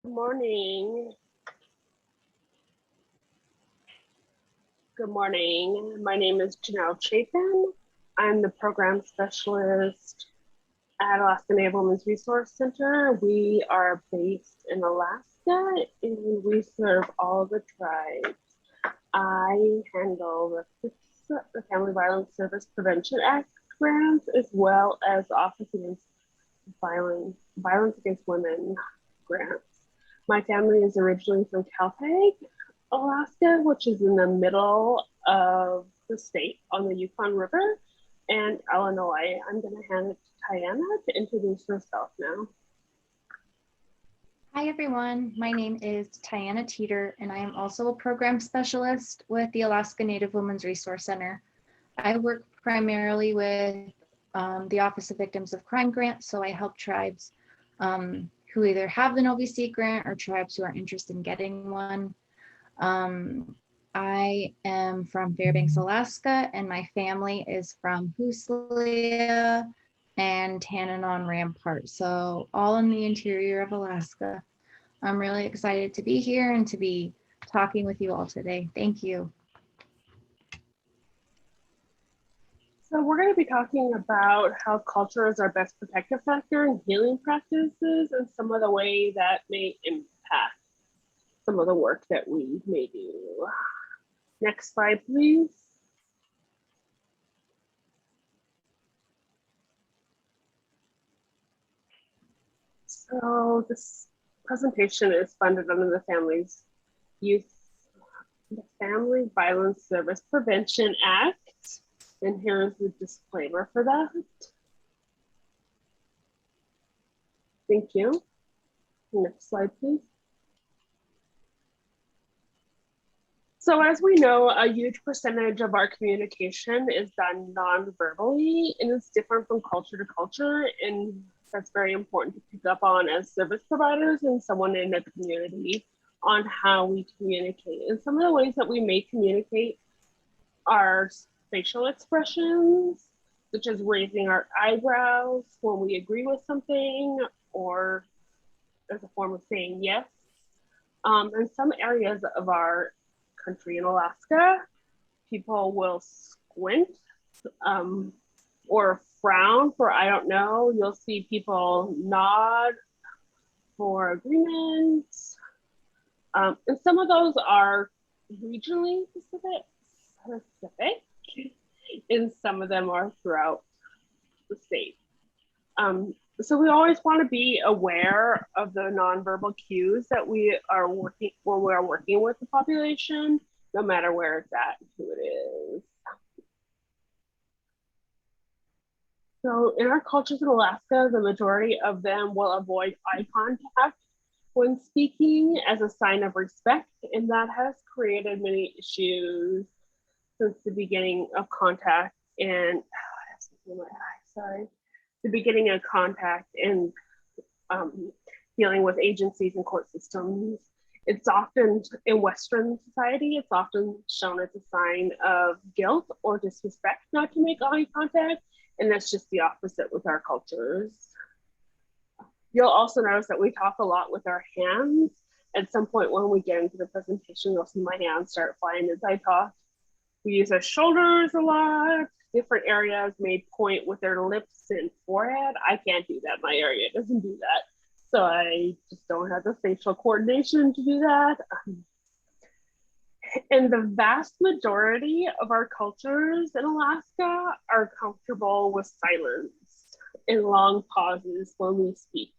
Good morning. Good morning. My name is Janelle Chapin. I'm the program specialist at Alaska Native Women's Resource Center. We are based in Alaska and we serve all the tribes. I handle the Family Violence Service Prevention Act grants as well as Office Against Violence Against Women grants. My family is originally from Caltech, Alaska, which is in the middle of the state on the Yukon River, and Illinois. I'm going to hand it to Tiana to introduce herself now. Hi everyone, my name is Tiana Teeter and I am also a program specialist with the Alaska Native Women's Resource Center. I work primarily with the Office of Victims of Crime grant, so I help tribes who either have an OVC grant or tribes who are interested in getting one. I am from Fairbanks, Alaska, and my family is from Huslia and Tanana Rampart, so all in the interior of Alaska. I'm really excited to be here and to be talking with you all today. Thank you. So we're going to be talking about how culture is our best protective factor in healing practices and some of the way that may impact some of the work that we may do. Next slide, please. So this presentation is funded under the Family Violence Service Prevention Act. And here's the disclaimer for that. Thank you. Next slide, please. So as we know, a huge percentage of our communication is done non-verbally, and it's different from culture to culture. And that's very important to pick up on as service providers and someone in the community on how we communicate. And some of the ways that we may communicate are facial expressions, such as raising our eyebrows when we agree with something or as a form of saying yes. In some areas of our country in Alaska, people will squint or frown for I don't know. You'll see people nod for agreement. And some of those are regionally specific, and some of them are throughout the state. So we always want to be aware of the nonverbal cues that we are working when we are working with the population, no matter where it's at, who it is. So in our cultures in Alaska, the majority of them will avoid eye contact when speaking as a sign of respect, and that has created many issues since the beginning of contact and the beginning of contact and dealing with agencies and court systems. It's often in Western society, it's often shown as a sign of guilt or disrespect not to make eye contact, and that's just the opposite with our cultures. You'll also notice that we talk a lot with our hands. At some point when we get into the presentation, you'll see my hands start flying as I talk. We use our shoulders a lot. Different areas may point with their lips and forehead. I can't do that. My area doesn't do that. So I just don't have the facial coordination to do that. And the vast majority of our cultures in Alaska are comfortable with silence and long pauses when we speak.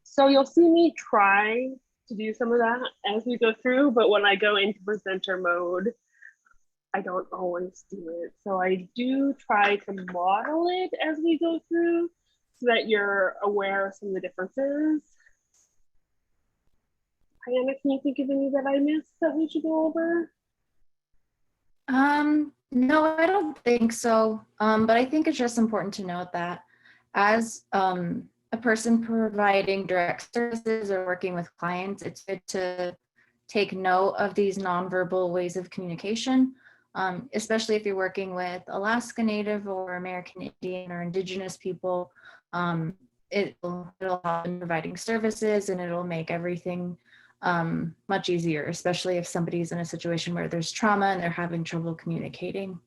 So you'll see me try to do some of that as we go through, but when I go into presenter mode, I don't always do it. So I do try to model it as we go through so that you're aware of some of the differences. Diana, can you think of any that I missed that we should go over? No, I don't think so. But I think it's just important to note that as a person providing direct services or working with clients, it's good to take note of these nonverbal ways of communication, especially if you're working with Alaska Native or American Indian or Indigenous people. it'll help in providing services, and it'll make everything much easier, especially if somebody's in a situation where there's trauma and they're having trouble communicating.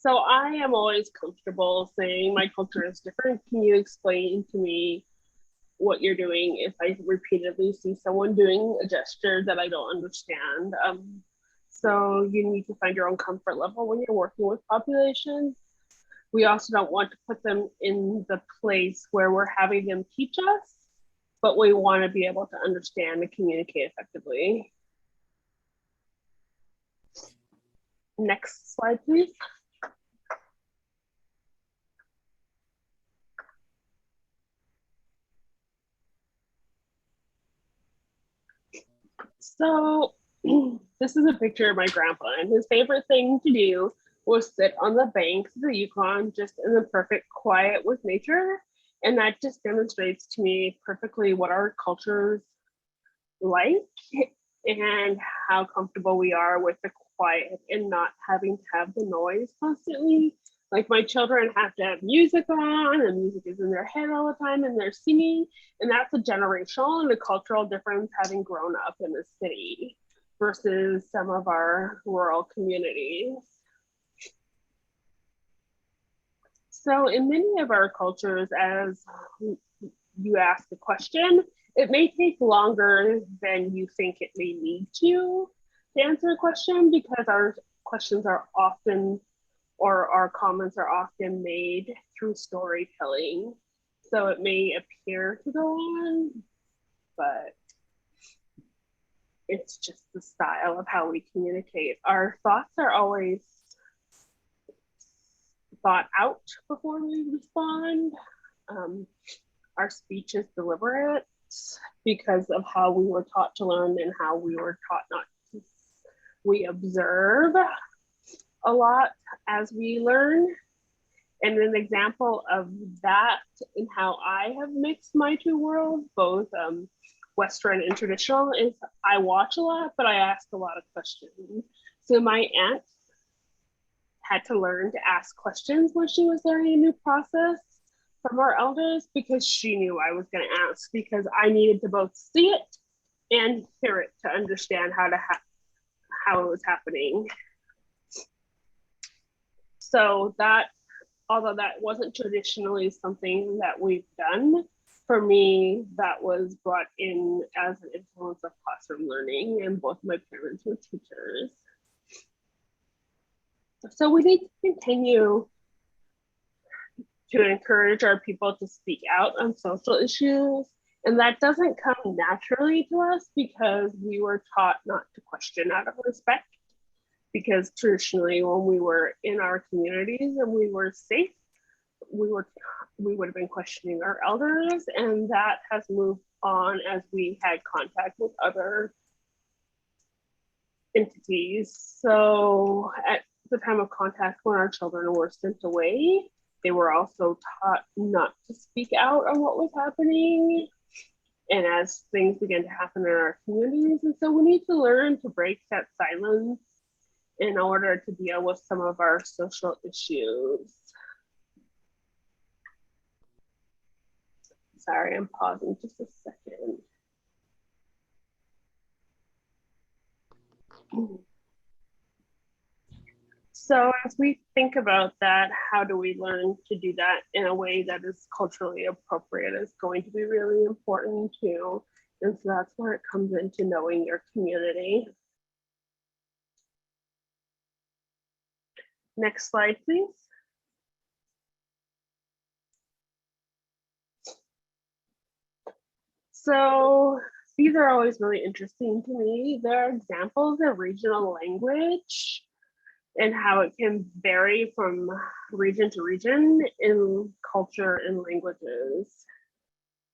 So I am always comfortable saying my culture is different. Can you explain to me what you're doing if I repeatedly see someone doing a gesture that I don't understand? So you need to find your own comfort level when you're working with populations. We also don't want to put them in the place where we're having them teach us, but we want to be able to understand and communicate effectively. Next slide, please. So this is a picture of my grandpa, and his favorite thing to do was sit on the banks of the Yukon, just in the perfect quiet with nature. And that just demonstrates to me perfectly what our culture's like and how comfortable we are with the quiet and not having to have the noise constantly. Like my children have to have music on, and music is in their head all the time, and they're singing. And that's a generational and a cultural difference having grown up in the city versus some of our rural communities. So in many of our cultures, as you ask a question, it may take longer than you think it may need to answer a question, because our questions are often, or our comments are often made through storytelling. So it may appear to go on, but it's just the style of how we communicate. Our thoughts are always thought out before we respond. Our speech is deliberate because of how we were taught to learn and how we were taught not to. We observe a lot as we learn. And an example of that in how I have mixed my two worlds, both Western and traditional, is I watch a lot, but I ask a lot of questions. So my aunt had to learn to ask questions when she was learning a new process from our elders, because she knew I was going to ask, because I needed to both see it and hear it to understand how it was happening. So that, although that wasn't traditionally something that we've done, for me, that was brought in as an influence of classroom learning, and both my parents were teachers. So we need to continue to encourage our people to speak out on social issues. And that doesn't come naturally to us because we were taught not to question out of respect. Because traditionally, when we were in our communities and we were safe, we would have been questioning our elders, and that has moved on as we had contact with other entities. So at the time of contact, when our children were sent away, they were also taught not to speak out on what was happening, and as things began to happen in our communities. And so we need to learn to break that silence in order to deal with some of our social issues. Sorry, I'm pausing just a second. So as we think about that, how do we learn to do that in a way that is culturally appropriate is going to be really important too. And so that's where it comes into knowing your community. Next slide, please. So these are always really interesting to me. There are examples of regional language and how it can vary from region to region in culture and languages.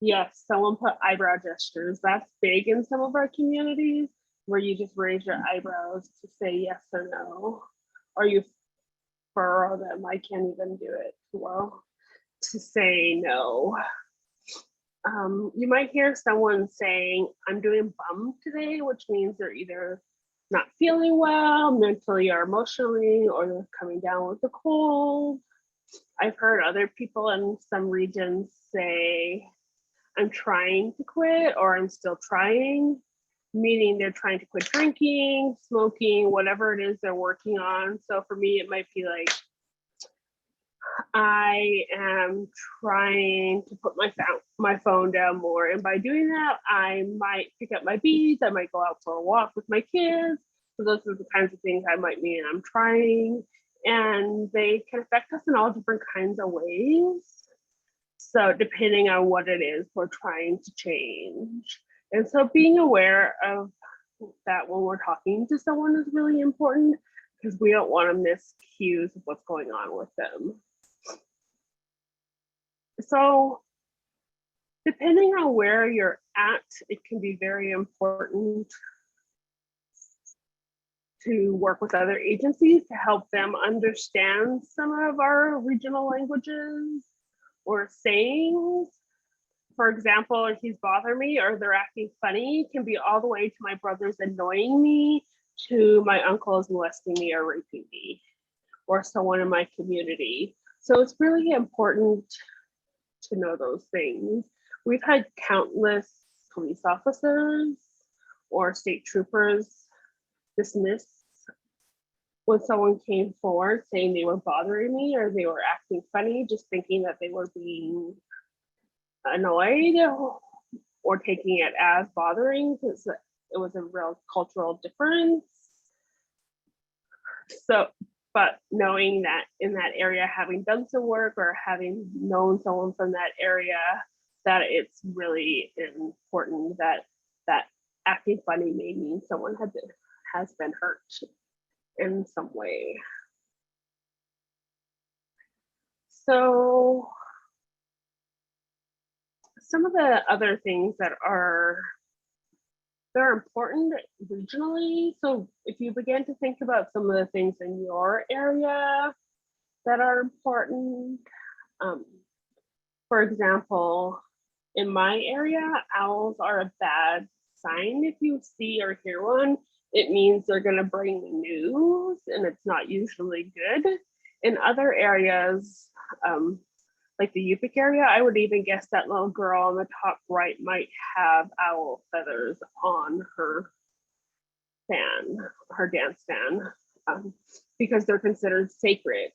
Yes, someone put eyebrow gestures. That's big in some of our communities, where you just raise your eyebrows to say yes or no, or you furrow them. I can't even do it well, to say no. You might hear someone saying, I'm doing bum today, which means they're either not feeling well mentally or emotionally, or they're coming down with a cold. I've heard other people in some regions say, I'm trying to quit or I'm still trying, meaning they're trying to quit drinking, smoking, whatever it is they're working on. So for me, it might be like, I am trying to put my phone down more. And by doing that, I might pick up my beads. I might go out for a walk with my kids. So those are the kinds of things I might mean I'm trying. And they can affect us in all different kinds of ways. So depending on what it is we're trying to change. And so being aware of that when we're talking to someone is really important because we don't want to miss cues of what's going on with them. So depending on where you're at, it can be very important to work with other agencies to help them understand some of our regional languages or sayings. For example, if he's bothering me or they're acting funny, can be all the way to my brother's annoying me, to my uncle's molesting me or raping me, or someone in my community. So it's really important to know those things. We've had countless police officers or state troopers dismiss when someone came forward saying they were bothering me or they were acting funny, just thinking that they were being annoyed or taking it as bothering because it was a real cultural difference. So, but knowing that in that area, having done some work or having known someone from that area, that it's really important that that acting funny may mean someone has been hurt in some way. So some of the other things that are important regionally. So if you begin to think about some of the things in your area that are important, for example, in my area, owls are a bad sign. If you see or hear one, it means they're going to bring news, and it's not usually good. In other areas, like the Yupik area, I would even guess that little girl on the top right might have owl feathers on her fan, her dance fan, because they're considered sacred.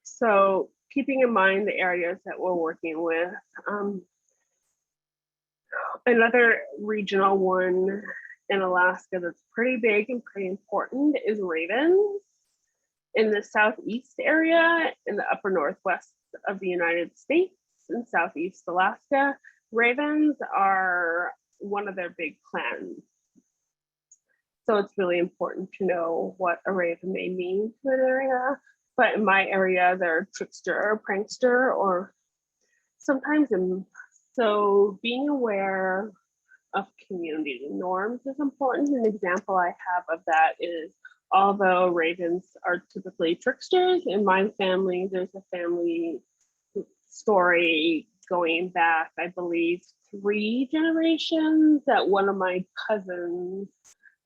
So keeping in mind the areas that we're working with. Another regional one in Alaska that's pretty big and pretty important is ravens. In the southeast area, in the upper northwest of the United States, in southeast Alaska, ravens are one of their big clans. So it's really important to know what a raven may mean to an area. But in my area, they're trickster or prankster, or sometimes so being aware of community norms is important. An example I have of that is, although ravens are typically tricksters, in my family, there's a family story going back, I believe, 3 generations, that one of my cousins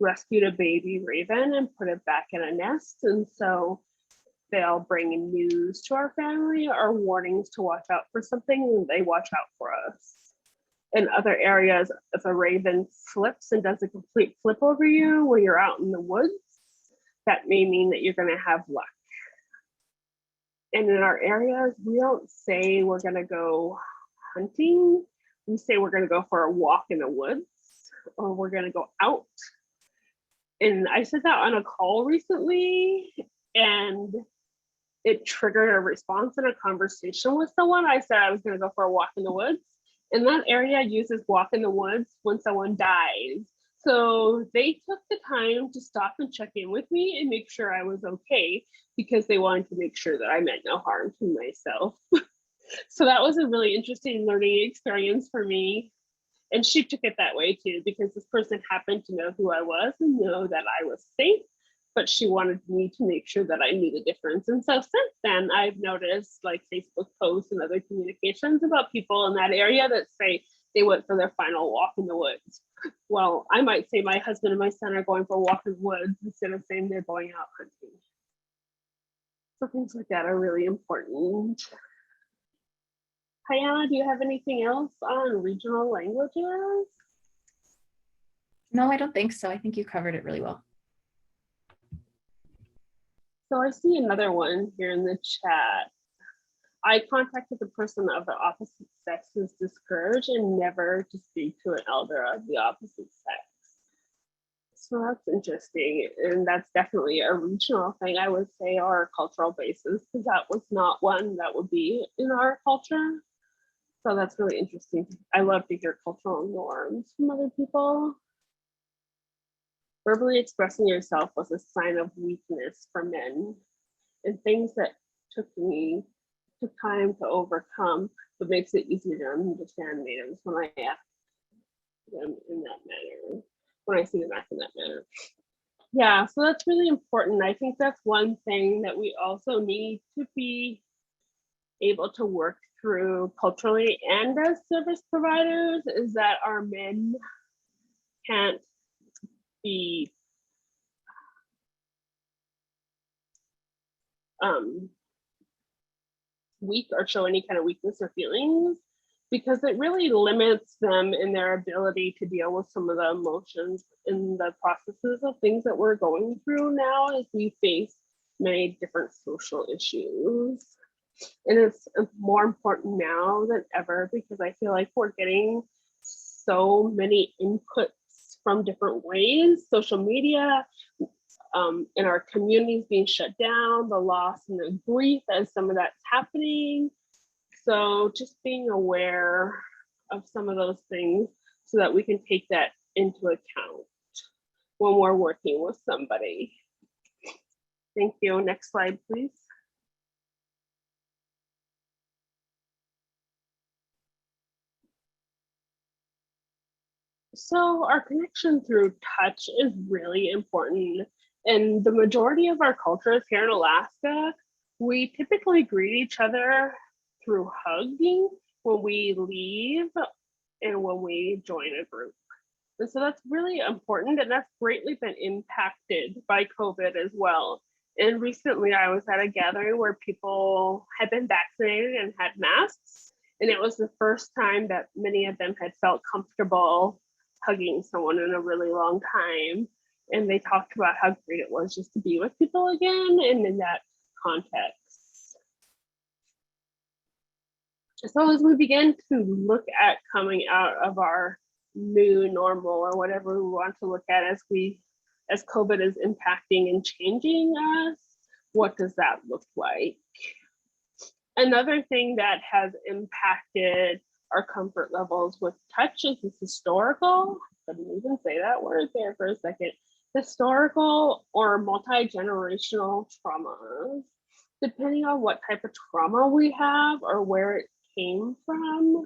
rescued a baby raven and put it back in a nest. And so they'll bring in news to our family or warnings to watch out for something, and they watch out for us. In other areas, if a raven flips and does a complete flip over you when you're out in the woods, that may mean that you're going to have luck. And in our areas, we don't say we're going to go hunting. We say we're going to go for a walk in the woods, or we're going to go out. And I said that on a call recently, and it triggered a response in a conversation with someone. I said I was going to go for a walk in the woods. And that area uses walk in the woods when someone dies. So they took the time to stop and check in with me and make sure I was okay, because they wanted to make sure that I meant no harm to myself. So that was a really interesting learning experience for me. And she took it that way too, because this person happened to know who I was and know that I was safe, but she wanted me to make sure that I knew the difference. And so since then, I've noticed like Facebook posts and other communications about people in that area that say they went for their final walk in the woods. Well, I might say my husband and my son are going for a walk in the woods instead of saying they're going out hunting. So things like that are really important. Diana, do you have anything else on regional languages? No, I don't think so. I think you covered it really well. So I see another one here in the chat. Eye contact with a person of the opposite sex is discouraged and never to speak to an elder of the opposite sex. So that's interesting. And that's definitely a regional thing, I would say, or a cultural basis, because that was not one that would be in our culture. So that's really interesting. I love to hear cultural norms from other people. Verbally expressing yourself was a sign of weakness for men, and things that took time to overcome, but makes it easier to understand natives when I act them in that manner, when I see them act in that manner. Yeah, so that's really important. I think that's one thing that we also need to be able to work through culturally and as service providers, is that our men can't be weak or show any kind of weakness or feelings, because it really limits them in their ability to deal with some of the emotions in the processes of things that we're going through now as we face many different social issues. And it's more important now than ever, because I feel like we're getting so many inputs from different ways. Social media, in our communities being shut down, the loss and the grief as some of that's happening. So just being aware of some of those things so that we can take that into account when we're working with somebody. Thank you. Next slide, please. So our connection through touch is really important. And the majority of our cultures here in Alaska, we typically greet each other through hugging when we leave and when we join a group. And so that's really important, and that's greatly been impacted by COVID as well. And recently I was at a gathering where people had been vaccinated and had masks. And it was the first time that many of them had felt comfortable hugging someone in a really long time. And they talked about how great it was just to be with people again and in that context. So as we begin to look at coming out of our new normal, or whatever we want to look at, as COVID is impacting and changing us, what does that look like? Another thing that has impacted our comfort levels with touch is this historical, I couldn't even say that word there for a second, historical or multi-generational traumas. Depending on what type of trauma we have or where it came from,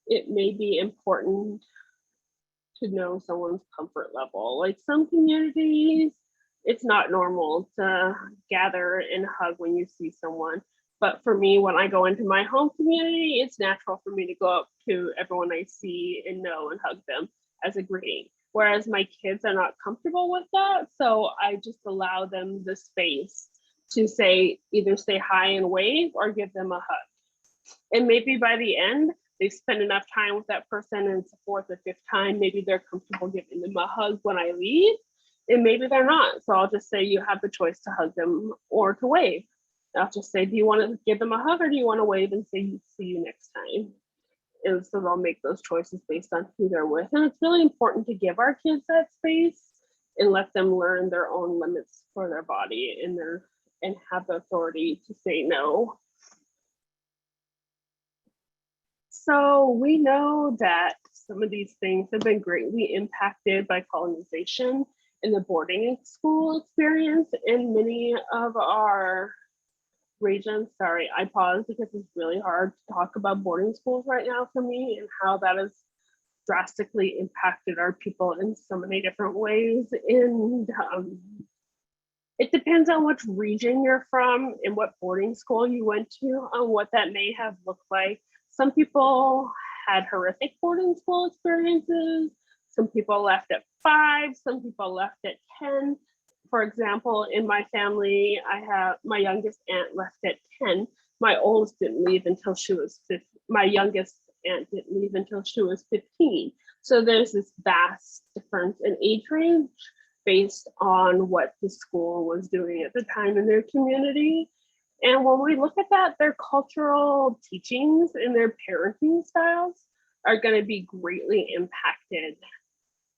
it may be important to know someone's comfort level. Like some communities, it's not normal to gather and hug when you see someone. But for me, when I go into my home community, it's natural for me to go up to everyone I see and know and hug them as a greeting. Whereas my kids are not comfortable with that. So I just allow them the space to either say hi and wave or give them a hug. And maybe by the end, they spend enough time with that person, and it's the fourth or fifth time, maybe they're comfortable giving them a hug when I leave, and maybe they're not. So I'll just say, you have the choice to hug them or to wave. I'll just say, do you want to give them a hug or do you want to wave and say, see you next time? And so they'll make those choices based on who they're with. And it's really important to give our kids that space and let them learn their own limits for their body and have the authority to say no. So we know that some of these things have been greatly impacted by colonization and the boarding school experience in many of our regions. Sorry, I pause because it's really hard to talk about boarding schools right now for me and how that has drastically impacted our people in so many different ways. And it depends on which region you're from and what boarding school you went to, on what that may have looked like. Some people had horrific boarding school experiences. Some people left at 5, some people left at 10. For example, in my family, I have my youngest aunt left at 10. My oldest didn't leave until she was 15. My youngest aunt didn't leave until she was 15. So there's this vast difference in age range based on what the school was doing at the time in their community. And when we look at that, their cultural teachings and their parenting styles are going to be greatly impacted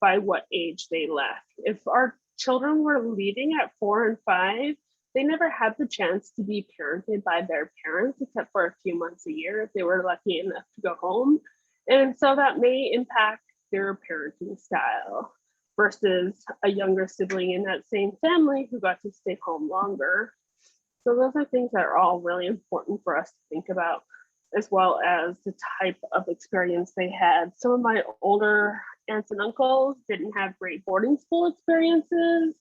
by what age they left. If our children were leaving at 4 and 5, they never had the chance to be parented by their parents except for a few months a year if they were lucky enough to go home. And so that may impact their parenting style versus a younger sibling in that same family who got to stay home longer. So those are things that are all really important for us to think about, as well as the type of experience they had. Some of my older aunts and uncles didn't have great boarding school experiences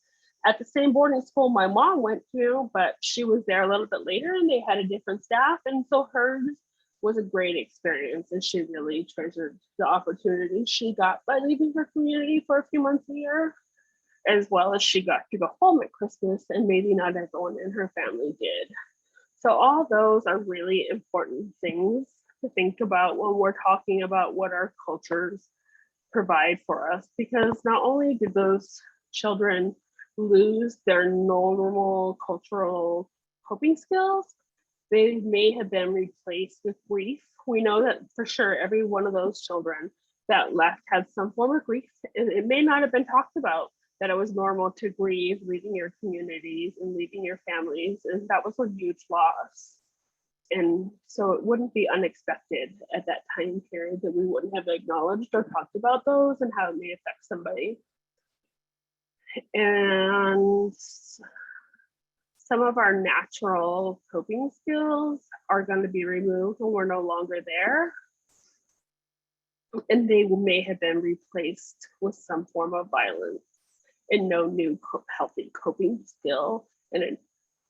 at the same boarding school my mom went to, but she was there a little bit later and they had a different staff. And so hers was a great experience. And she really treasured the opportunity she got by leaving her community for a few months a year, as well as she got to go home at Christmas, and maybe not everyone in her family did. So all those are really important things to think about when we're talking about what our cultures provide for us, because not only did those children lose their normal cultural coping skills, they may have been replaced with grief. We know that for sure every one of those children that left had some form of grief, and it may not have been talked about that it was normal to grieve leaving your communities and leaving your families, and that was a huge loss. And so it wouldn't be unexpected at that time period that we wouldn't have acknowledged or talked about those and how it may affect somebody. And some of our natural coping skills are going to be removed when we're no longer there. And they may have been replaced with some form of violence and no new healthy coping skill.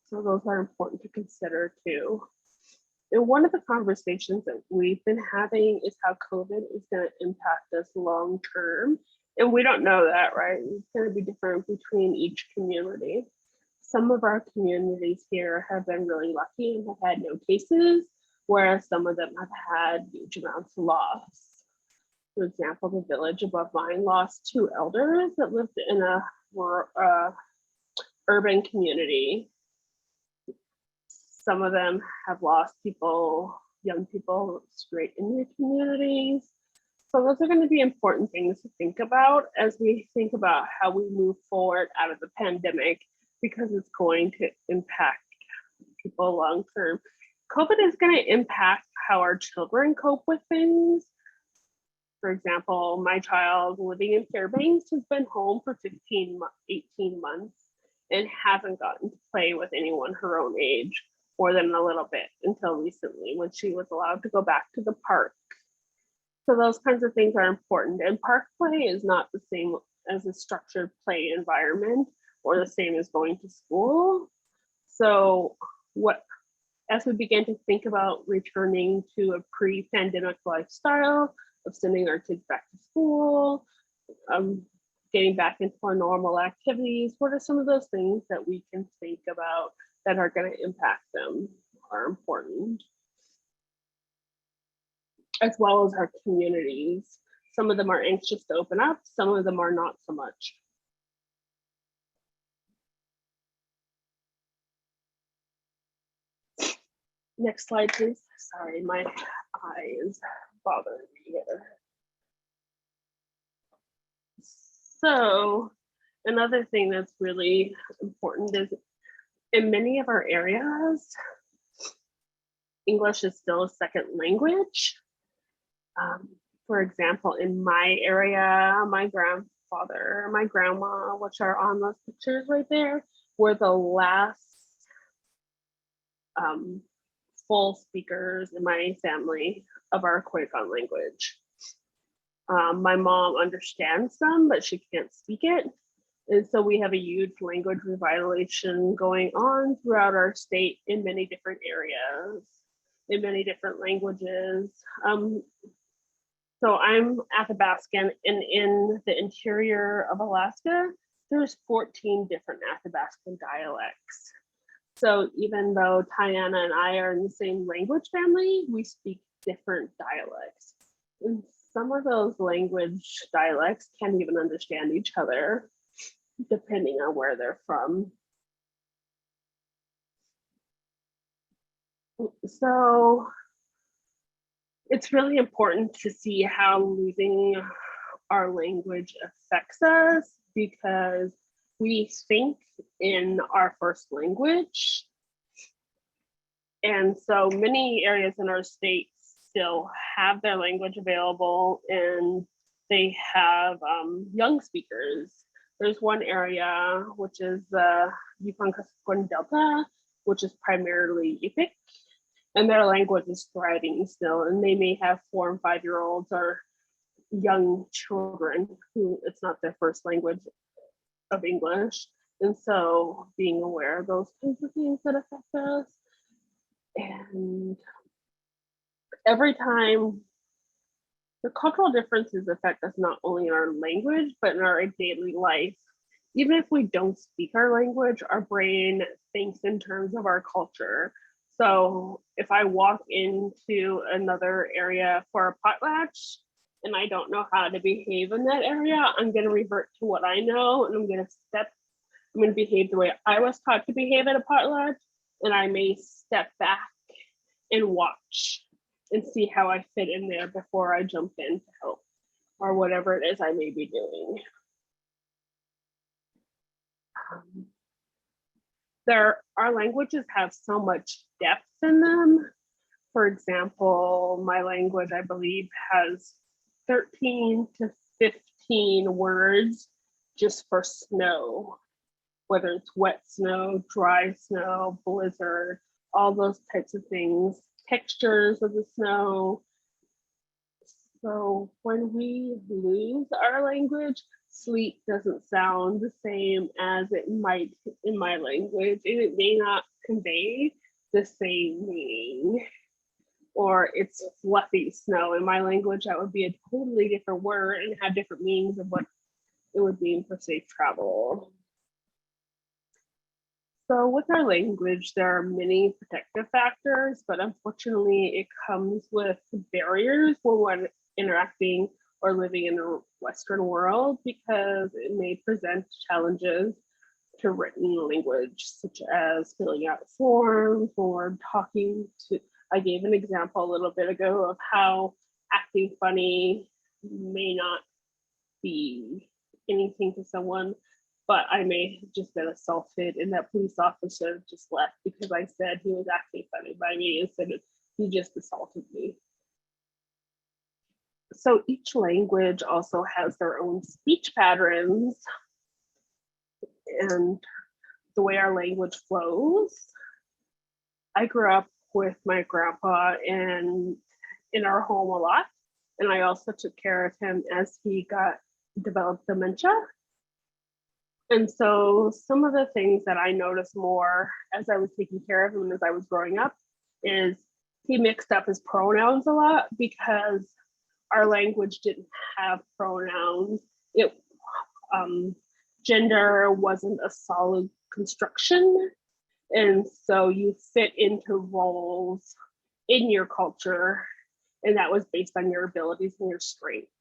So those are important to consider too. And one of the conversations that we've been having is how COVID is going to impact us long term. And we don't know that, right? It's going to be different between each community. Some of our communities here have been really lucky and have had no cases, whereas some of them have had huge amounts of loss. For example, the village above mine lost 2 elders that lived in a urban community. Some of them have lost people, young people, straight in their communities. So those are going to be important things to think about as we think about how we move forward out of the pandemic, because it's going to impact people long term. COVID is going to impact how our children cope with things. For example, my child living in Fairbanks has been home for 18 months and hasn't gotten to play with anyone her own age more than a little bit until recently when she was allowed to go back to the park. So those kinds of things are important. And park play is not the same as a structured play environment or the same as going to school. So as we begin to think about returning to a pre-pandemic lifestyle of sending our kids back to school, getting back into our normal activities, what are some of those things that we can think about that are going to impact them, are important, as well as our communities. Some of them are anxious to open up, some of them are not so much. Next slide, please. Sorry, my eye is bothering me here. So another thing that's really important is in many of our areas, English is still a second language. For example, in my area, my grandfather, my grandma, which are on those pictures right there, were the last full speakers in my family of our Quaker language. My mom understands some, but she can't speak it. And so we have a huge language revitalization going on throughout our state in many different areas, in many different languages. So I'm Athabascan, and in the interior of Alaska, there's 14 different Athabascan dialects. So even though Tiana and I are in the same language family, we speak different dialects. And some of those language dialects can't even understand each other, depending on where they're from. So it's really important to see how losing our language affects us, because we think in our first language. And so many areas in our state still have their language available, and they have young speakers. There's one area, which is the Yukon Delta, which is primarily Yupik, and their language is thriving still. And they may have 4 and 5-year-olds or young children who it's not their first language of English. And so being aware of those kinds of things that affect us. And every time, the cultural differences affect us not only in our language, but in our daily life. Even if we don't speak our language, our brain thinks in terms of our culture. So if I walk into another area for a potlatch and I don't know how to behave in that area, I'm going to revert to what I know, and I'm going to behave the way I was taught to behave at a potlatch, and I may step back and watch and see how I fit in there before I jump in to help, or whatever it is I may be doing. Our languages have so much depth in them. For example, my language, I believe, has 13 to 15 words just for snow, whether it's wet snow, dry snow, blizzard, all those types of things, textures of the snow. So when we lose our language, sleet doesn't sound the same as it might in my language, and it may not convey the same meaning. Or it's fluffy snow. In my language, that would be a totally different word and have different meanings of what it would mean for safe travel. So with our language, there are many protective factors, but unfortunately it comes with barriers when we're interacting or living in a Western world, because it may present challenges to written language, such as filling out forms or talking to. I gave an example a little bit ago of how acting funny may not be anything to someone, but I may have just been assaulted, and that police officer just left because I said he was acting funny by me instead of he just assaulted me. So each language also has their own speech patterns and the way our language flows. I grew up with my grandpa in our home a lot, and I also took care of him as he developed dementia. And so some of the things that I noticed more as I was taking care of him and as I was growing up is he mixed up his pronouns a lot, because our language didn't have pronouns. Gender wasn't a solid construction. And so you fit into roles in your culture, and that was based on your abilities and your strengths.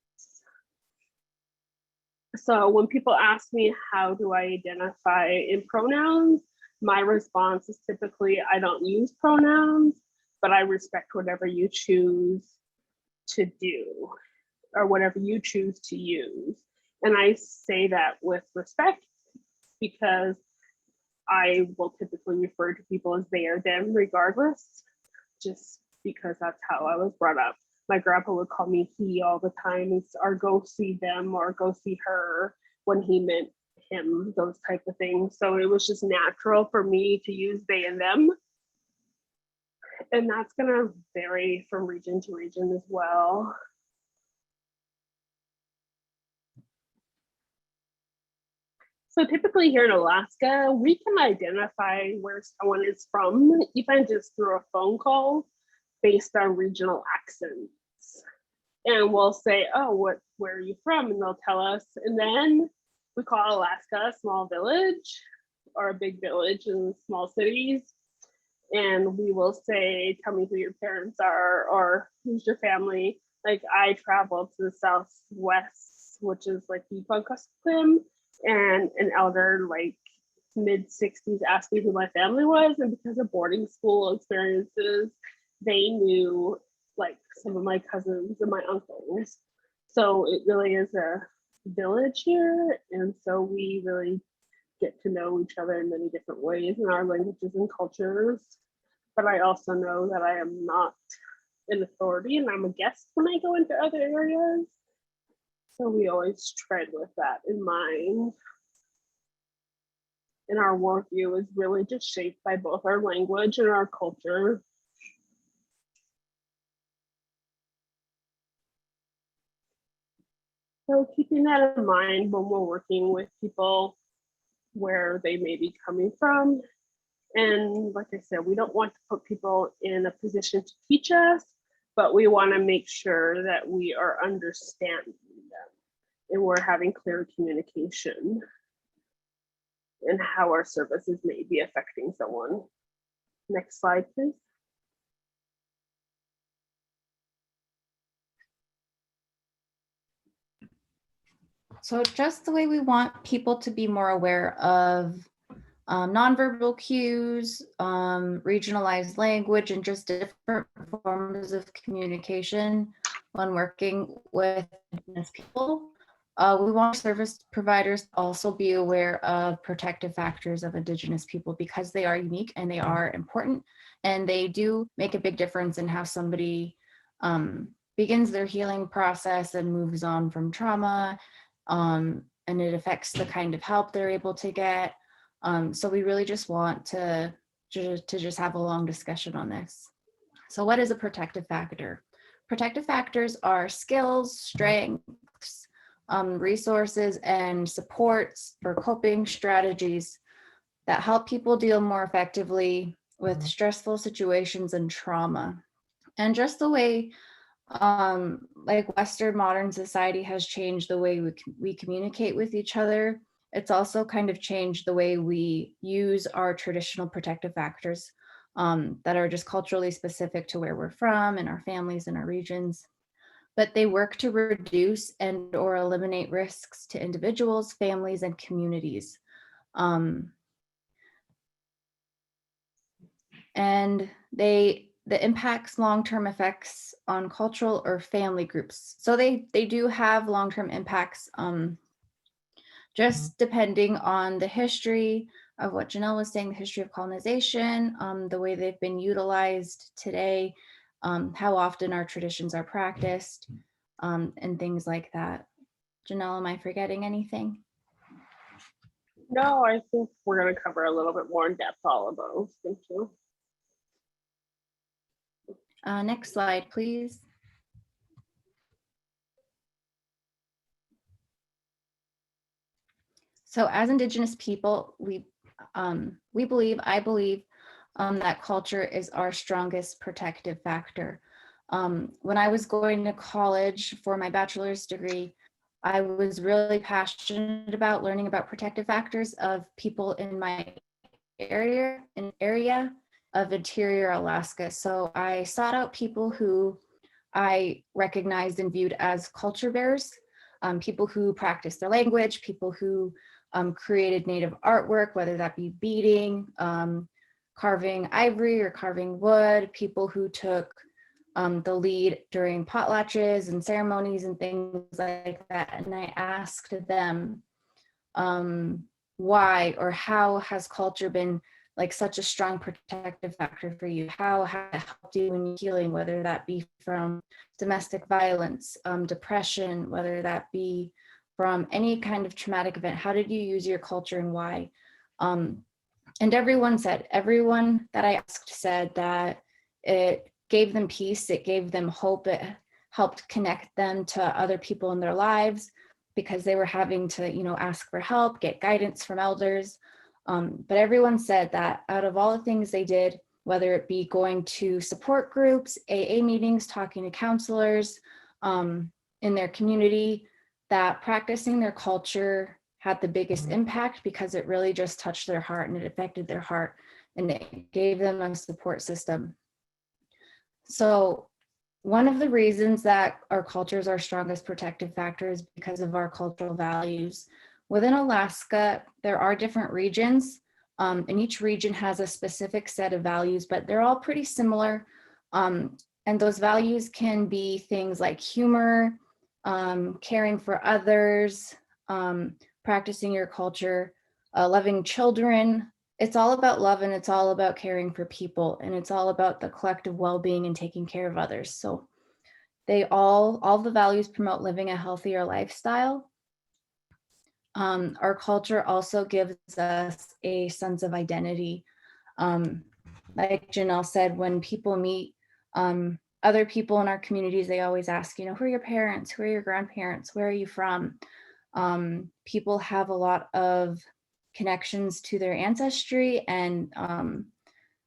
So when people ask me, how do I identify in pronouns? My response is typically, I don't use pronouns, but I respect whatever you choose to do or whatever you choose to use. And I say that with respect, because I will typically refer to people as they or them regardless, just because that's how I was brought up. My grandpa would call me he all the time, or go see them or go see her when he meant him, those type of things. So it was just natural for me to use they and them. And that's going to vary from region to region as well. So typically here in Alaska, we can identify where someone is from, even just through a phone call, based on regional accents. And we'll say, oh, where are you from? And they'll tell us. And then we call Alaska a small village or a big village in small cities. And we will say, tell me who your parents are or who's your family. Like I traveled to the Southwest, which is like Yukon Kuskokwim, and an elder like mid 60s asked me who my family was. And because of boarding school experiences, they knew like some of my cousins and my uncles. So it really is a village here. And so we really get to know each other in many different ways in our languages and cultures. But I also know that I am not an authority and I'm a guest when I go into other areas. So we always tread with that in mind. And our worldview is really just shaped by both our language and our culture. So keeping that in mind when we're working with people where they may be coming from. And like I said, we don't want to put people in a position to teach us, but we want to make sure that we are understanding them and we're having clear communication and how our services may be affecting someone. Next slide, please. So just the way we want people to be more aware of nonverbal cues, regionalized language, and just different forms of communication when working with Indigenous people. We want service providers to also be aware of protective factors of Indigenous people because they are unique and they are important, and they do make a big difference in how somebody begins their healing process and moves on from trauma, and it affects the kind of help they're able to get. So we really just want to just have a long discussion on this. So what is a protective factor? Protective factors are skills, strengths, resources, and supports or coping strategies that help people deal more effectively with stressful situations and trauma. And just the way like Western modern society has changed the way we communicate with each other, it's also kind of changed the way we use our traditional protective factors that are just culturally specific to where we're from and our families and our regions. But they work to reduce and or eliminate risks to individuals, families, and communities. And the impacts long-term effects on cultural or family groups. So they do have long-term impacts, just depending on the history of what Janelle was saying, the history of colonization, the way they've been utilized today, how often our traditions are practiced, and things like that. Janelle, am I forgetting anything? No, I think we're going to cover a little bit more in depth all of those. Thank you. Next slide, please. So as Indigenous people, I believe that culture is our strongest protective factor. When I was going to college for my bachelor's degree, I was really passionate about learning about protective factors of people in my area of interior Alaska. So I sought out people who I recognized and viewed as culture bearers, people who practiced their language, people who created native artwork, whether that be beading, carving ivory or carving wood, people who took the lead during potlatches and ceremonies and things like that. And I asked them why or how has culture been like such a strong protective factor for you? How has it helped you in healing, whether that be from domestic violence, depression, whether that be from any kind of traumatic event? How did you use your culture and why? And everyone that I asked said that it gave them peace, it gave them hope, it helped connect them to other people in their lives because they were having to, ask for help, get guidance from elders. But everyone said that out of all the things they did, whether it be going to support groups, AA meetings, talking to counselors in their community, that practicing their culture had the biggest impact because it really just touched their heart and it affected their heart and it gave them a support system. So one of the reasons that our culture is our strongest protective factor is because of our cultural values. Within Alaska, there are different regions, and each region has a specific set of values, but they're all pretty similar. And those values can be things like humor, caring for others, practicing your culture, loving children. It's all about love and it's all about caring for people and it's all about the collective well-being and taking care of others. So they all the values promote living a healthier lifestyle. Our culture also gives us a sense of identity. Like Janelle said, when people meet other people in our communities, they always ask, who are your parents? Who are your grandparents? Where are you from? People have a lot of connections to their ancestry and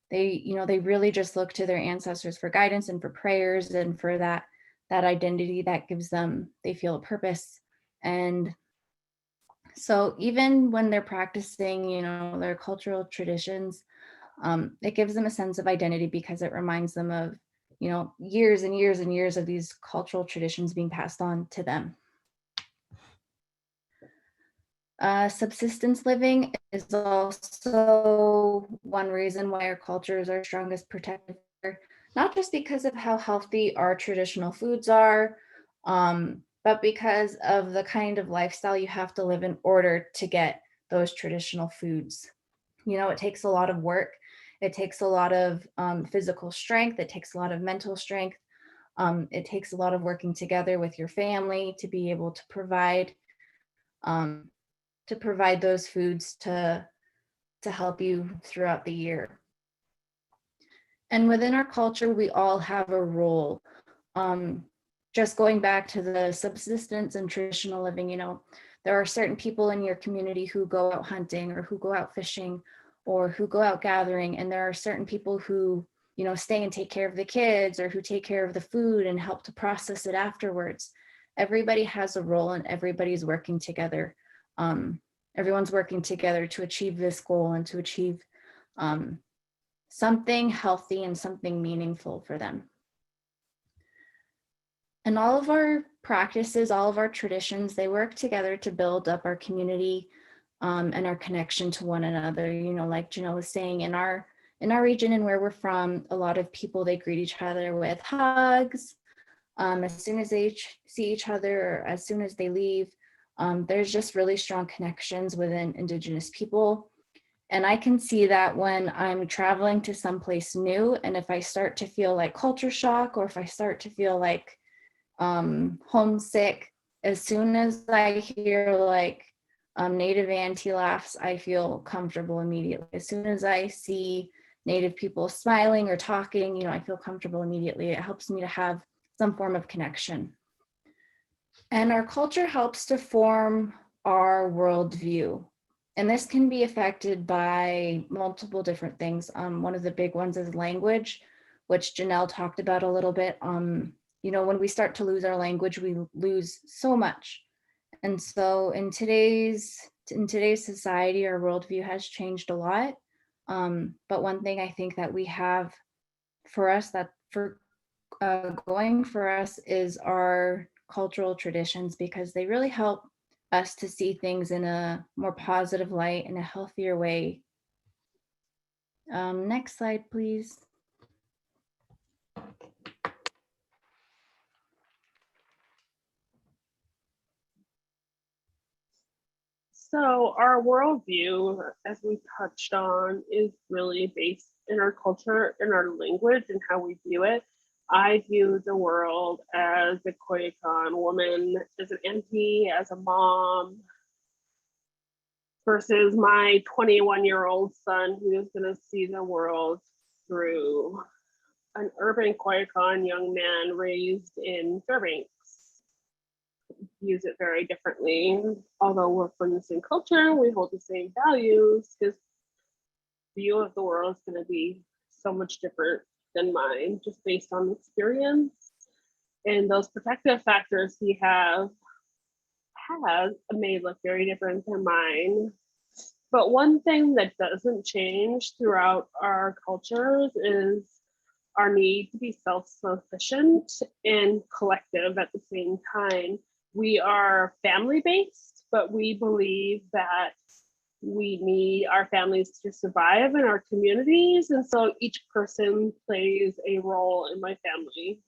they really just look to their ancestors for guidance and for prayers and for that identity that gives them, they feel a purpose. And so even when they're practicing, their cultural traditions, it gives them a sense of identity because it reminds them of, years and years and years of these cultural traditions being passed on to them. Subsistence living is also one reason why our culture is our strongest protector, not just because of how healthy our traditional foods are, but because of the kind of lifestyle you have to live in order to get those traditional foods. It takes a lot of work. It takes a lot of physical strength. It takes a lot of mental strength. It takes a lot of working together with your family to be able to provide those foods to help you throughout the year. And within our culture, we all have a role. Just going back to the subsistence and traditional living, there are certain people in your community who go out hunting or who go out fishing or who go out gathering. And there are certain people who, stay and take care of the kids or who take care of the food and help to process it afterwards. Everybody has a role and everybody's working together. Everyone's working together to achieve this goal and to achieve something healthy and something meaningful for them. And all of our practices, all of our traditions, they work together to build up our community and our connection to one another. Like Janelle was saying, in our region and where we're from, a lot of people, they greet each other with hugs. As soon as they see each other, or as soon as they leave, there's just really strong connections within Indigenous people. And I can see that when I'm traveling to someplace new, and if I start to feel like culture shock, or if I start to feel like homesick, as soon as I hear like Native Auntie laughs, I feel comfortable immediately. As soon as I see Native people smiling or talking, I feel comfortable immediately. It helps me to have some form of connection. And our culture helps to form our worldview. And this can be affected by multiple different things. One of the big ones is language, which Janelle talked about a little bit. When we start to lose our language, we lose so much. And so in today's society, our worldview has changed a lot. But one thing I think that we have for us going for us is our cultural traditions, because they really help us to see things in a more positive light, in a healthier way. Next slide, please. So our worldview, as we touched on, is really based in our culture, in our language, and how we view it. I view the world as a Koyukon woman, as an auntie, as a mom, versus my 21-year-old son who is going to see the world through an urban Koyukon young man raised in Fairbanks. Use it very differently. Although we're from the same culture, we hold the same values, his view of the world is going to be so much different than mine, just based on experience and those protective factors he may look very different than mine. But one thing that doesn't change throughout our cultures is our need to be self-sufficient and collective at the same time. We are family-based, but we believe that we need our families to survive in our communities. And so each person plays a role in my family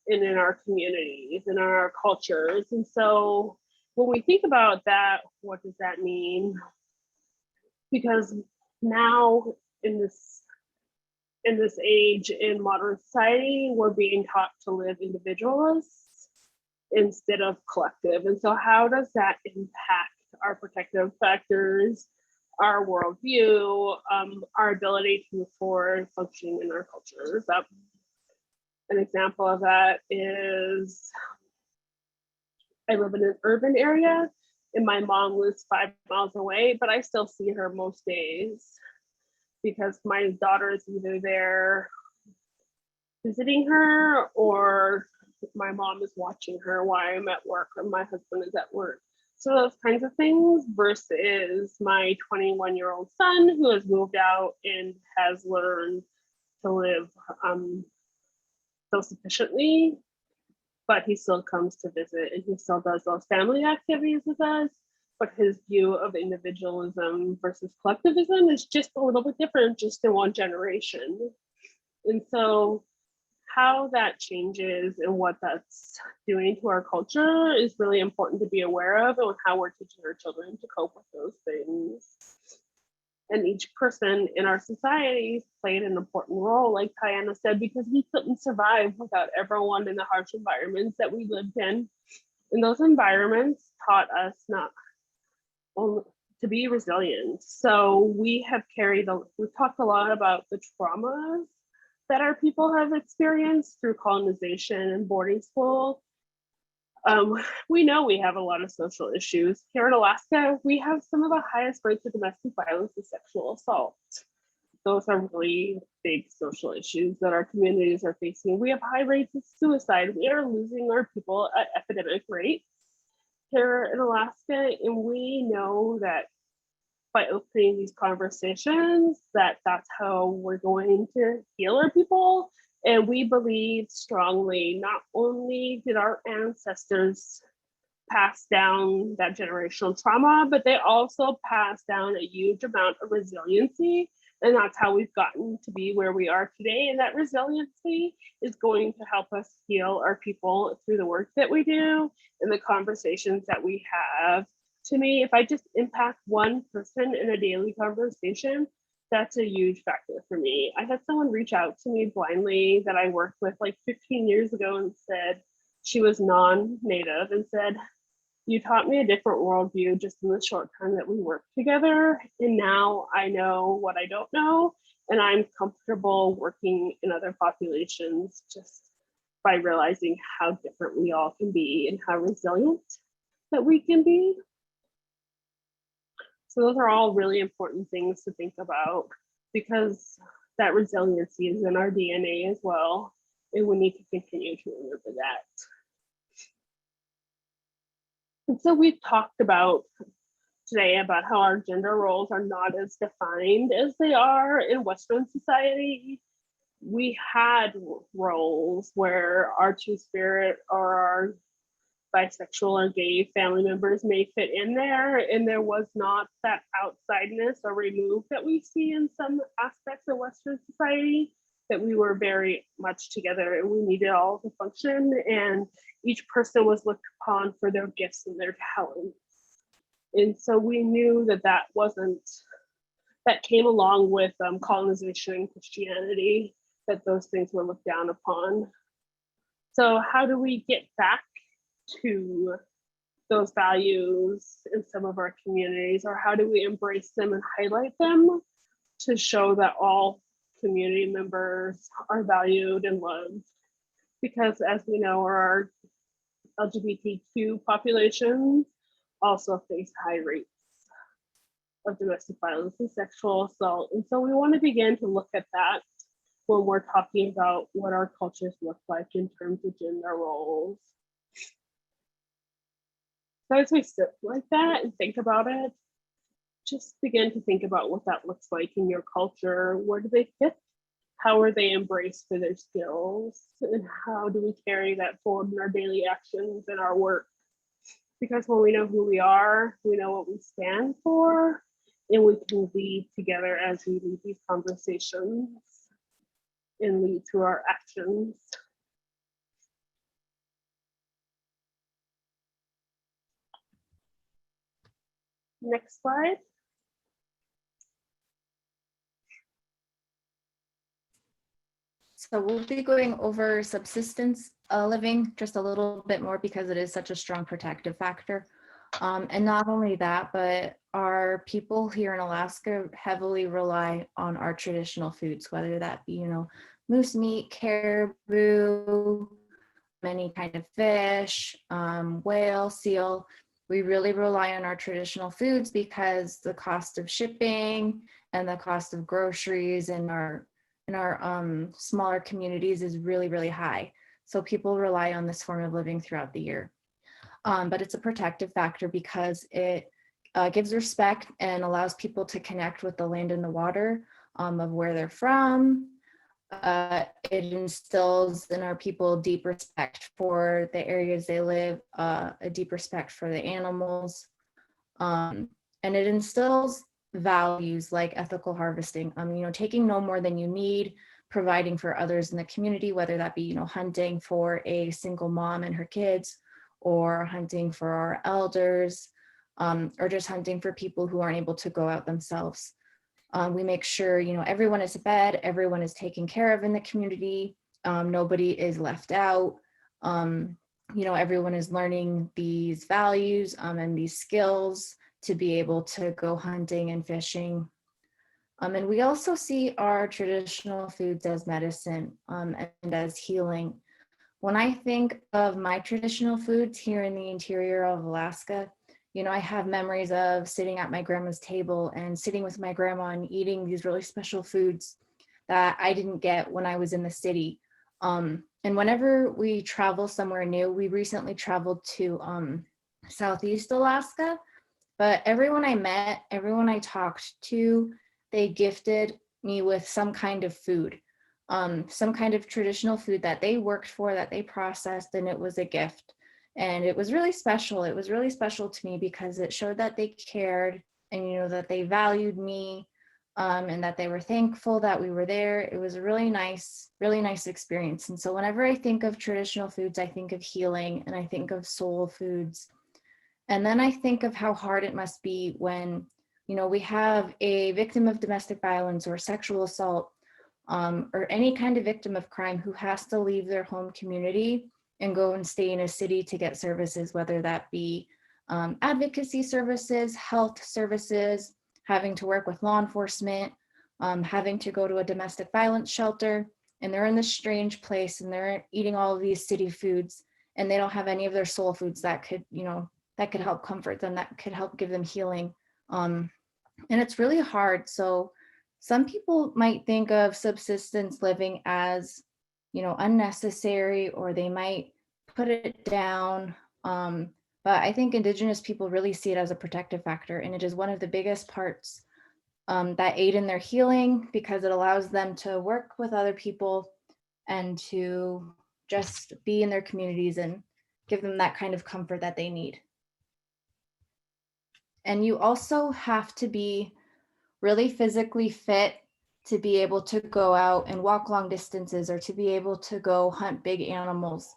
and in our communities and in our cultures. And so when we think about that, what does that mean? Because now in this age in modern society, we're being taught to live individualists instead of collective. And so how does that impact our protective factors, our worldview, our ability to move forward functioning in our cultures? An example of that is I live in an urban area and my mom lives 5 miles away, but I still see her most days because my daughter is either there visiting her or my mom is watching her while I'm at work or my husband is at work. So those kinds of things versus my 21-year-old son who has moved out and has learned to live self-sufficiently, but he still comes to visit and he still does those family activities with us. But his view of individualism versus collectivism is just a little bit different just in one generation. And so how that changes and what that's doing to our culture is really important to be aware of, and how we're teaching our children to cope with those things. And each person in our society played an important role, like Tiana said, because we couldn't survive without everyone in the harsh environments that we lived in. And those environments taught us not only to be resilient. So we've talked a lot about the traumas that our people have experienced through colonization and boarding school. We know we have a lot of social issues. Here in Alaska, we have some of the highest rates of domestic violence and sexual assault. Those are really big social issues that our communities are facing. We have high rates of suicide. We are losing our people at epidemic rates here in Alaska, and we know that by opening these conversations, that's how we're going to heal our people. And we believe strongly, not only did our ancestors pass down that generational trauma, but they also passed down a huge amount of resiliency. And that's how we've gotten to be where we are today. And that resiliency is going to help us heal our people through the work that we do and the conversations that we have. To me, if I just impact one person in a daily conversation, that's a huge factor for me. I had someone reach out to me blindly that I worked with like 15 years ago and said she was non-native and said, "You taught me a different worldview just in the short time that we worked together. And now I know what I don't know. And I'm comfortable working in other populations just by realizing how different we all can be and how resilient that we can be." So those are all really important things to think about because that resiliency is in our DNA as well. And we need to continue to remember that. And so we've talked about today about how our gender roles are not as defined as they are in Western society. We had roles where our two-spirit or our bisexual or gay family members may fit in there, and there was not that outsideness or remove that we see in some aspects of Western society, that we were very much together and we needed all to function, and each person was looked upon for their gifts and their talents. And so we knew that came along with colonization and Christianity, that those things were looked down upon. So how do we get back to those values in some of our communities, or how do we embrace them and highlight them to show that all community members are valued and loved? Because as we know, our LGBTQ populations also face high rates of domestic violence and sexual assault. And so we want to begin to look at that when we're talking about what our cultures look like in terms of gender roles. So as we sit like that and think about it, just begin to think about what that looks like in your culture. Where do they fit? How are they embraced for their skills? And how do we carry that forward in our daily actions and our work? Because when we know who we are, we know what we stand for, and we can lead together as we lead these conversations and lead through our actions. Next slide. So we'll be going over subsistence living just a little bit more because it is such a strong protective factor. And not only that, but our people here in Alaska heavily rely on our traditional foods, whether that be, moose meat, caribou, any kind of fish, whale, seal. We really rely on our traditional foods because the cost of shipping and the cost of groceries in our smaller communities is really, really high. So people rely on this form of living throughout the year. But it's a protective factor because it gives respect and allows people to connect with the land and the water of where they're from. It instills in our people deep respect for the areas they live, a deep respect for the animals, and it instills values like ethical harvesting, taking no more than you need, providing for others in the community, whether that be, hunting for a single mom and her kids, or hunting for our elders, or just hunting for people who aren't able to go out themselves. We make sure, everyone is fed, everyone is taken care of in the community, nobody is left out. Everyone is learning these values and these skills to be able to go hunting and fishing. And we also see our traditional foods as medicine and as healing. When I think of my traditional foods here in the interior of Alaska, I have memories of sitting at my grandma's table and sitting with my grandma and eating these really special foods that I didn't get when I was in the city. And whenever we travel somewhere new, we recently traveled to Southeast Alaska, but everyone I met, everyone I talked to, they gifted me with some kind of food, some kind of traditional food that they worked for, that they processed, and it was a gift. And it was really special. It was really special to me because it showed that they cared and, that they valued me, and that they were thankful that we were there. It was a really nice experience. And so whenever I think of traditional foods, I think of healing and I think of soul foods. And then I think of how hard it must be when, we have a victim of domestic violence or sexual assault, or any kind of victim of crime who has to leave their home community and go and stay in a city to get services, whether that be advocacy services, health services, having to work with law enforcement, having to go to a domestic violence shelter, and they're in this strange place and they're eating all of these city foods and they don't have any of their soul foods that could, that could help comfort them, that could help give them healing. And it's really hard. So some people might think of subsistence living as, unnecessary, or they might put it down. But I think Indigenous people really see it as a protective factor, and it is one of the biggest parts that aid in their healing because it allows them to work with other people and to just be in their communities and give them that kind of comfort that they need. And you also have to be really physically fit to be able to go out and walk long distances or to be able to go hunt big animals.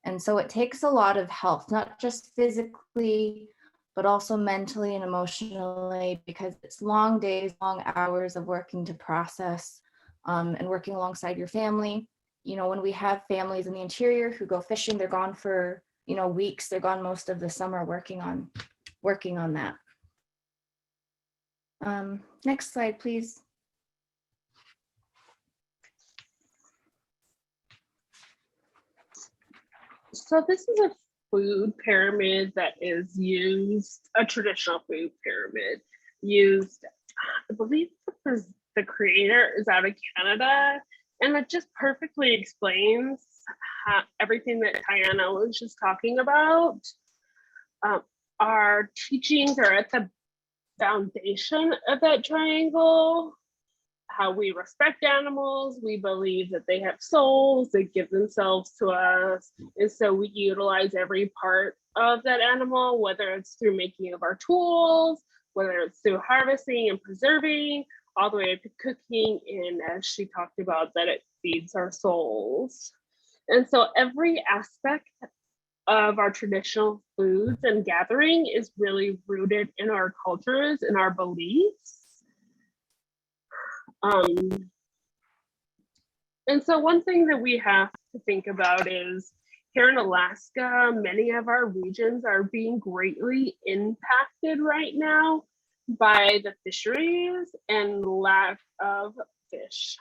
And so it takes a lot of health, not just physically, but also mentally and emotionally, because it's long days, long hours of working to process and working alongside your family. When we have families in the interior who go fishing, they're gone for, weeks, they're gone most of the summer working on that. Next slide, please. So this is a food pyramid that is used, a traditional food pyramid used, I believe the creator is out of Canada, and it just perfectly explains everything that Tiana was just talking about. Our teachings are at the foundation of that triangle. How we respect animals, we believe that they have souls, they give themselves to us, and so we utilize every part of that animal, whether it's through making of our tools, whether it's through harvesting and preserving, all the way up to cooking, and as she talked about, that it feeds our souls. And so every aspect of our traditional foods and gathering is really rooted in our cultures and our beliefs. And so one thing that we have to think about is here in Alaska, many of our regions are being greatly impacted right now by the fisheries and lack of fish.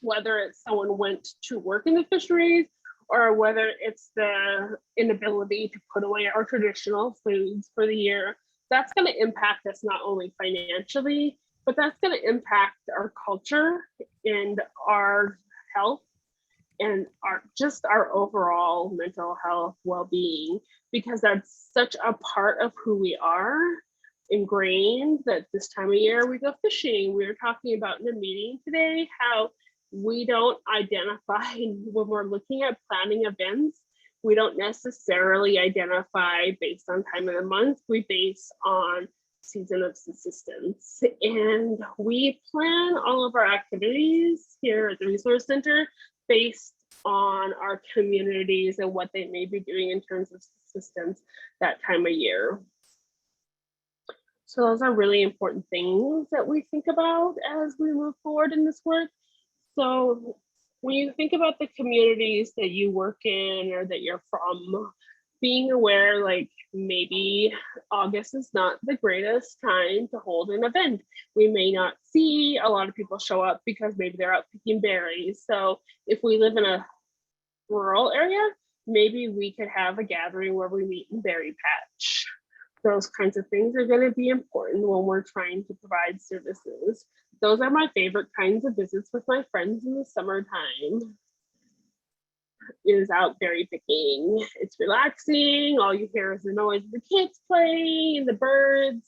Whether it's someone went to work in the fisheries or whether it's the inability to put away our traditional foods for the year, that's going to impact us not only financially, but that's going to impact our culture and our health and our overall mental health well-being, because that's such a part of who we are, ingrained that this time of year we go fishing. We were talking about in a meeting today how we don't identify when we're looking at planning events, we don't necessarily identify based on time of the month, we base on season of subsistence. And we plan all of our activities here at the Resource Center based on our communities and what they may be doing in terms of subsistence that time of year. So those are really important things that we think about as we move forward in this work. So when you think about the communities that you work in or that you're from, being aware, like maybe August is not the greatest time to hold an event. We may not see a lot of people show up because maybe they're out picking berries. So if we live in a rural area, maybe we could have a gathering where we meet in berry patch. Those kinds of things are going to be important when we're trying to provide services. Those are my favorite kinds of visits with my friends in the summertime. Is out berry picking. It's relaxing. All you hear is the noise of the kids playing, the birds,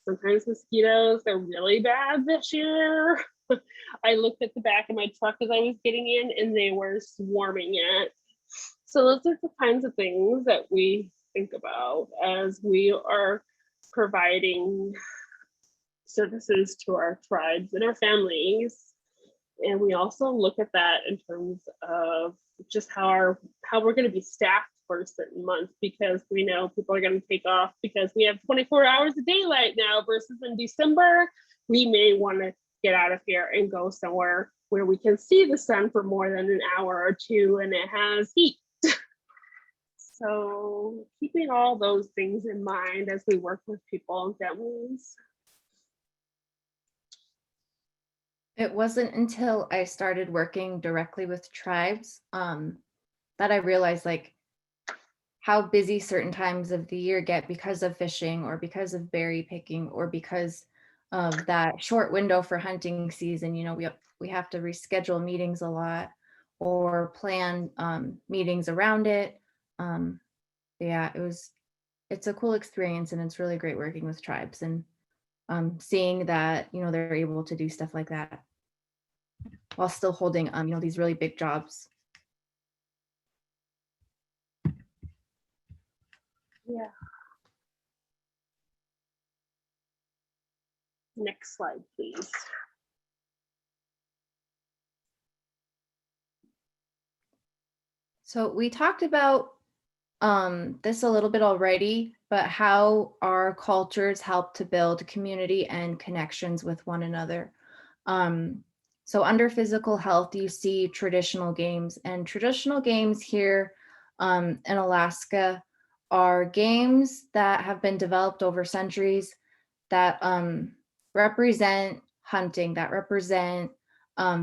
sometimes mosquitoes. They're really bad this year. I looked at the back of my truck as I was getting in and they were swarming it. So those are the kinds of things that we think about as we are providing services to our tribes and our families. And we also look at that in terms of just how we're going to be staffed for a certain month, because we know people are going to take off because we have 24 hours of daylight now versus in December. We may want to get out of here and go somewhere where we can see the sun for more than an hour or two and it has heat. So keeping all those things in mind as we work with people and families. It wasn't until I started working directly with tribes that I realized like how busy certain times of the year get because of fishing or because of berry picking or because of that short window for hunting season. You know, we have to reschedule meetings a lot or plan meetings around it. Yeah, it's a cool experience and it's really great working with tribes and seeing that, you know, they're able to do stuff like that while still holding, you know, these really big jobs. Yeah. Next slide, please. So we talked about this a little bit already, but how our cultures help to build community and connections with one another. So under physical health, you see traditional games, and traditional games here in Alaska are games that have been developed over centuries that represent hunting, that represent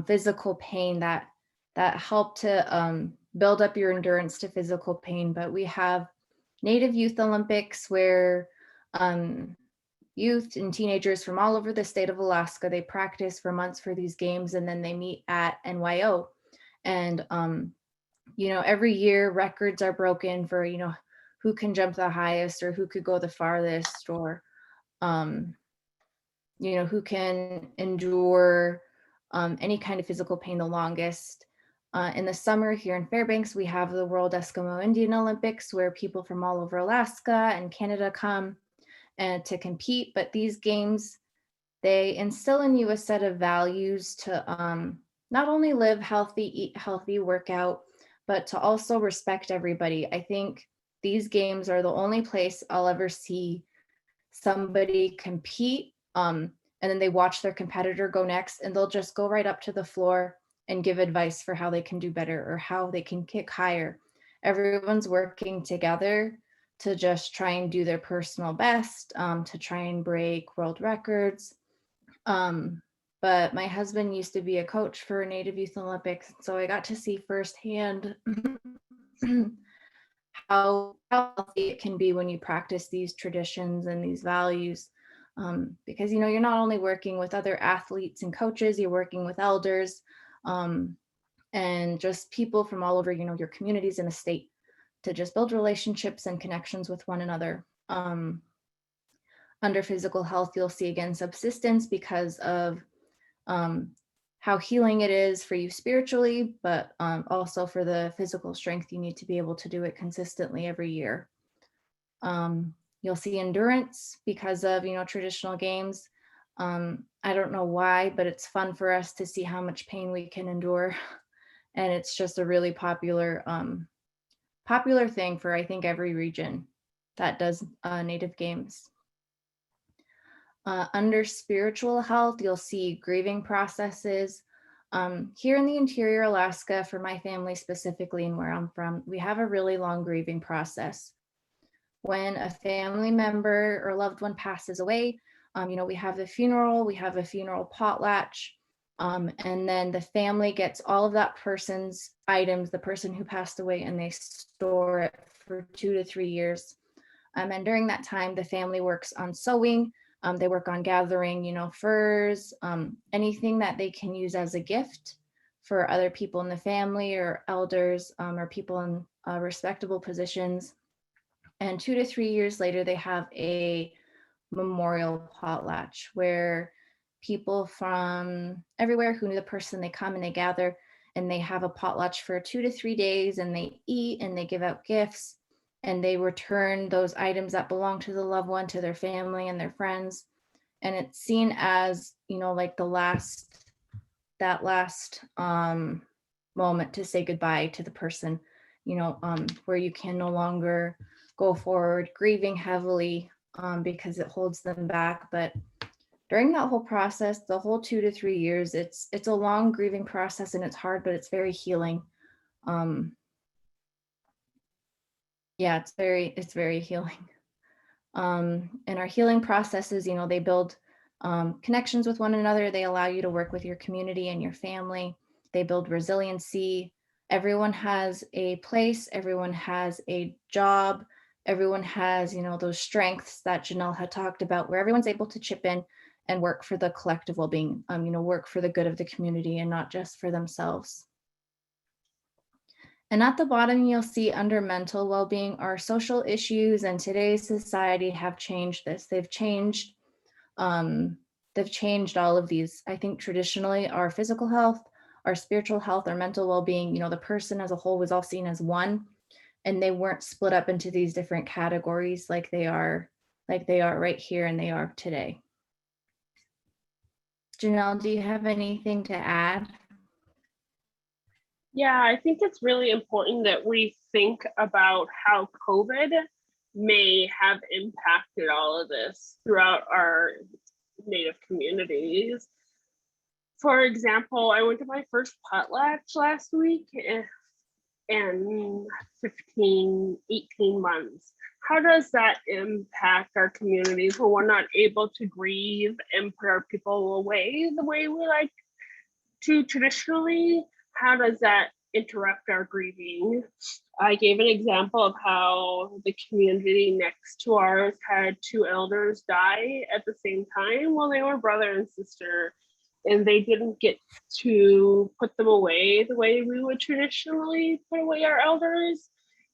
physical pain, that help to build up your endurance to physical pain. But we have Native Youth Olympics where youth and teenagers from all over the state of Alaska, they practice for months for these games and then they meet at NYO. And, you know, every year records are broken for, you know, who can jump the highest or who could go the farthest, or who can endure any kind of physical pain the longest. In the summer here in Fairbanks, we have the World Eskimo Indian Olympics, where people from all over Alaska and Canada come and to compete. But these games, they instill in you a set of values to not only live healthy, eat healthy, work out, but to also respect everybody. I think these games are the only place I'll ever see somebody compete, and then they watch their competitor go next, and they'll just go right up to the floor and give advice for how they can do better or how they can kick higher. Everyone's working together to just try and do their personal best, to try and break world records. But my husband used to be a coach for Native Youth Olympics, so I got to see firsthand how healthy it can be when you practice these traditions and these values. Because you're not only working with other athletes and coaches, you're working with elders, and just people from all over your communities in the state, to just build relationships and connections with one another. Under physical health, you'll see again subsistence, because of how healing it is for you spiritually, but also for the physical strength you need to be able to do it consistently every year. You'll see endurance because of traditional games. I don't know why, but it's fun for us to see how much pain we can endure, and it's just a really popular thing for, I think, every region that does Native games. Under spiritual health, you'll see grieving processes. Here in the interior Alaska, for my family specifically and where I'm from, we have a really long grieving process. When a family member or loved one passes away, we have the funeral, we have a funeral potlatch, and then the family gets all of that person's items, the person who passed away, and they store it for 2 to 3 years. And during that time, the family works on sewing. They work on gathering, furs, anything that they can use as a gift for other people in the family or elders, or people in respectable positions. And 2 to 3 years later, they have a memorial potlatch where people from everywhere who knew the person, they come and they gather, and they have a potlatch for 2 to 3 days, and they eat and they give out gifts, and they return those items that belong to the loved one to their family and their friends. And it's seen as, like that last moment to say goodbye to the person, where you can no longer go forward grieving heavily because it holds them back. But during that whole process, the whole 2 to 3 years, it's a long grieving process, and it's hard, but it's very healing. It's very healing. And our healing processes, they build connections with one another. They allow you to work with your community and your family. They build resiliency. Everyone has a place, everyone has a job, everyone has, those strengths that Janelle had talked about, where everyone's able to chip in and work for the collective well-being, work for the good of the community and not just for themselves. And at the bottom, you'll see under mental well-being, our social issues and today's society have changed this. They've changed all of these. I think traditionally our physical health, our spiritual health, our mental well-being, the person as a whole was all seen as one, and they weren't split up into these different categories like they are right here and they are today. Janelle, do you have anything to add? Yeah, I think it's really important that we think about how COVID may have impacted all of this throughout our Native communities. For example, I went to my first potlatch last week in 18 months. How does that impact our communities when we're not able to grieve and put our people away the way we like to traditionally? How does that interrupt our grieving? I gave an example of how the community next to ours had 2 elders die at the same time. Well, they were brother and sister, and they didn't get to put them away the way we would traditionally put away our elders.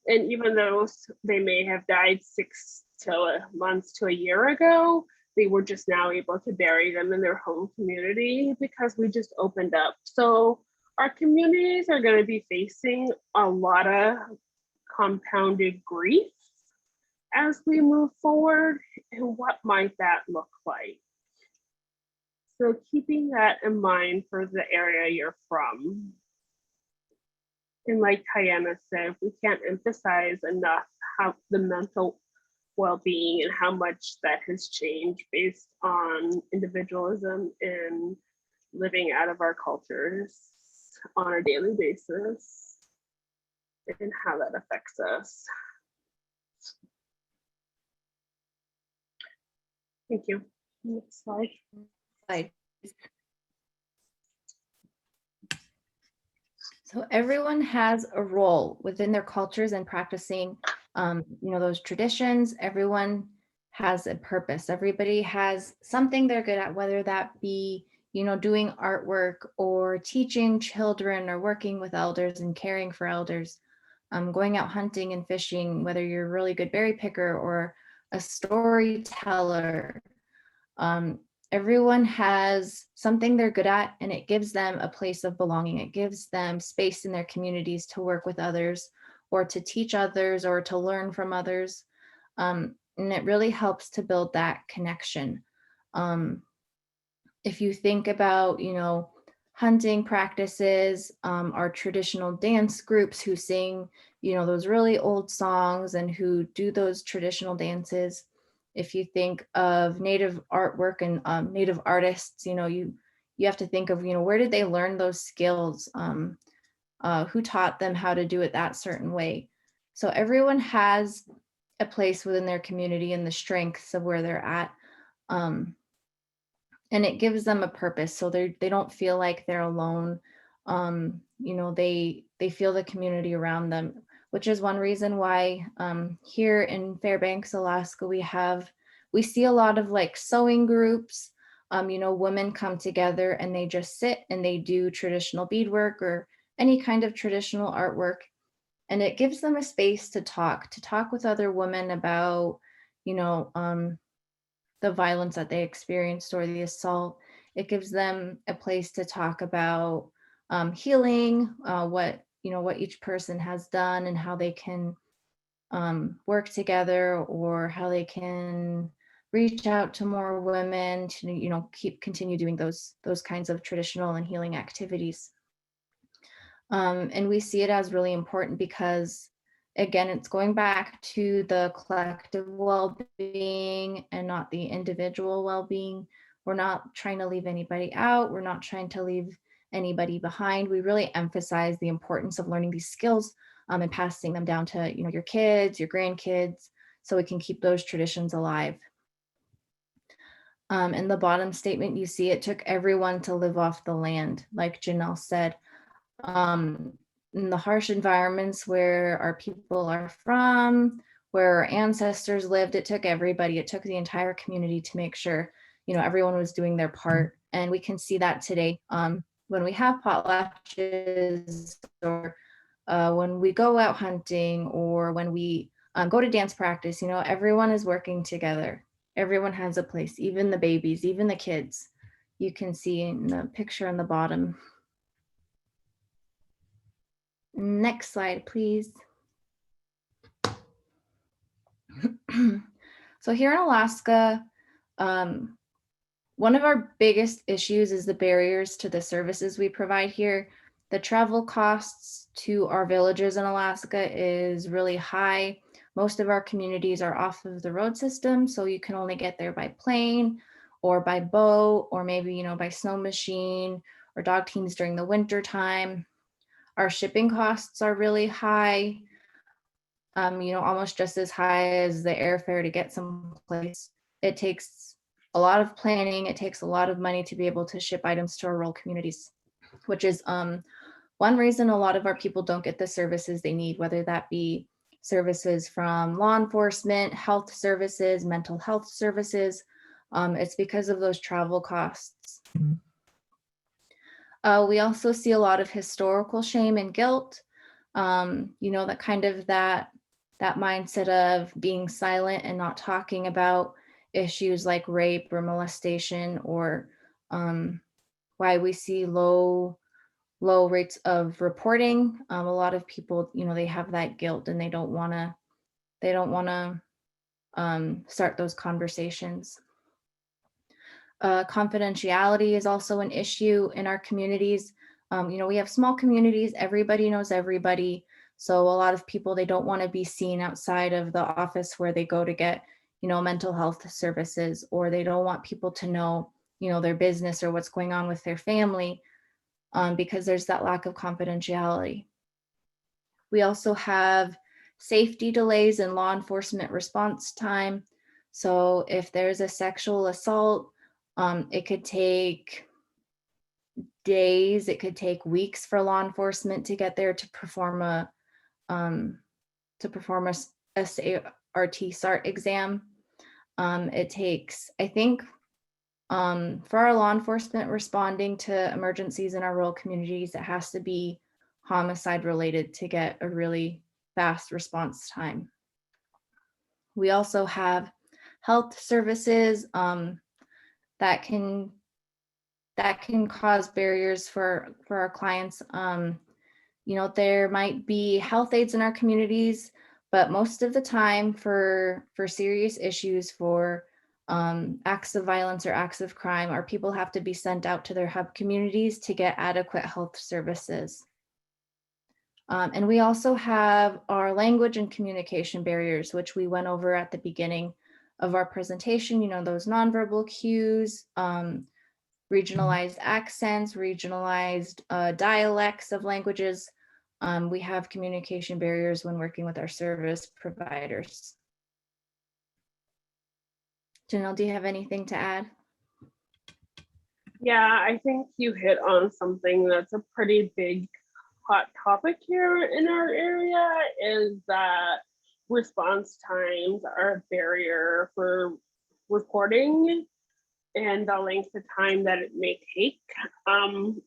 And even though they may have died 6 months to a year ago, they were just now able to bury them in their home community because we just opened up. So our communities are going to be facing a lot of compounded grief as we move forward. And what might that look like? So keeping that in mind for the area you're from. And like Diana said, we can't emphasize enough how the mental well-being and how much that has changed based on individualism and living out of our cultures on a daily basis and how that affects us. Thank you. Next slide. So everyone has a role within their cultures and practicing, those traditions. Everyone has a purpose. Everybody has something they're good at, whether that be, doing artwork or teaching children or working with elders and caring for elders, going out hunting and fishing, whether you're a really good berry picker or a storyteller. Everyone has something they're good at, and it gives them a place of belonging. It gives them space in their communities to work with others or to teach others or to learn from others. And it really helps to build that connection. If you think about, hunting practices, our traditional dance groups who sing, those really old songs and who do those traditional dances. If you think of native artwork and native artists, you have to think of, where did they learn those skills? Who taught them how to do it that certain way? So everyone has a place within their community and the strengths of where they're at. And it gives them a purpose, so they don't feel like they're alone. They feel the community around them, which is one reason why here in Fairbanks, Alaska, we see a lot of like sewing groups. Women come together and they just sit and they do traditional beadwork or any kind of traditional artwork, and it gives them a space to talk with other women about, the violence that they experienced or the assault. It gives them a place to talk about healing, what each person has done and how they can work together, or how they can reach out to more women to continue doing those kinds of traditional and healing activities. And we see it as really important because, again, it's going back to the collective well-being and not the individual well-being. We're not trying to leave anybody out. We're not trying to leave anybody behind. We really emphasize the importance of learning these skills and passing them down to your kids, your grandkids, so we can keep those traditions alive. In the bottom statement, you see it took everyone to live off the land, like Janelle said. In the harsh environments where our people are from, where our ancestors lived, it took everybody. It took the entire community to make sure, everyone was doing their part. And we can see that today when we have potlatches, or when we go out hunting, or when we go to dance practice. Everyone is working together. Everyone has a place, even the babies, even the kids. You can see in the picture on the bottom. Next slide, please. So here in Alaska, one of our biggest issues is the barriers to the services we provide here. The travel costs to our villages in Alaska is really high. Most of our communities are off of the road system, so you can only get there by plane or by boat, or maybe, by snow machine or dog teams during the winter time. Our shipping costs are really high, almost just as high as the airfare to get someplace. It takes a lot of planning. It takes a lot of money to be able to ship items to our rural communities, which is one reason a lot of our people don't get the services they need, whether that be services from law enforcement, health services, mental health services. It's because of those travel costs. We also see a lot of historical shame and guilt. That kind of that mindset of being silent and not talking about issues like rape or molestation, or why we see low rates of reporting. A lot of people, they have that guilt and they don't want to start those conversations. Confidentiality is also an issue in our communities. We have small communities, everybody knows everybody. So a lot of people, they don't want to be seen outside of the office where they go to get, mental health services, or they don't want people to know, their business or what's going on with their family, because there's that lack of confidentiality. We also have safety delays in law enforcement response time. So if there's a sexual assault, it could take days, it could take weeks for law enforcement to get there to perform a SART exam. It takes, I think, for our law enforcement responding to emergencies in our rural communities, it has to be homicide related to get a really fast response time. We also have health services that can cause barriers for our clients. There might be health aides in our communities, but most of the time for serious issues, for acts of violence or acts of crime, our people have to be sent out to their hub communities to get adequate health services. And we also have our language and communication barriers, which we went over at the beginning of our presentation. Those nonverbal cues, regionalized accents, regionalized dialects of languages. We have communication barriers when working with our service providers. Janelle, do you have anything to add? Yeah, I think you hit on something that's a pretty big hot topic here in our area, is that response times are a barrier for reporting and the length of time that it may take.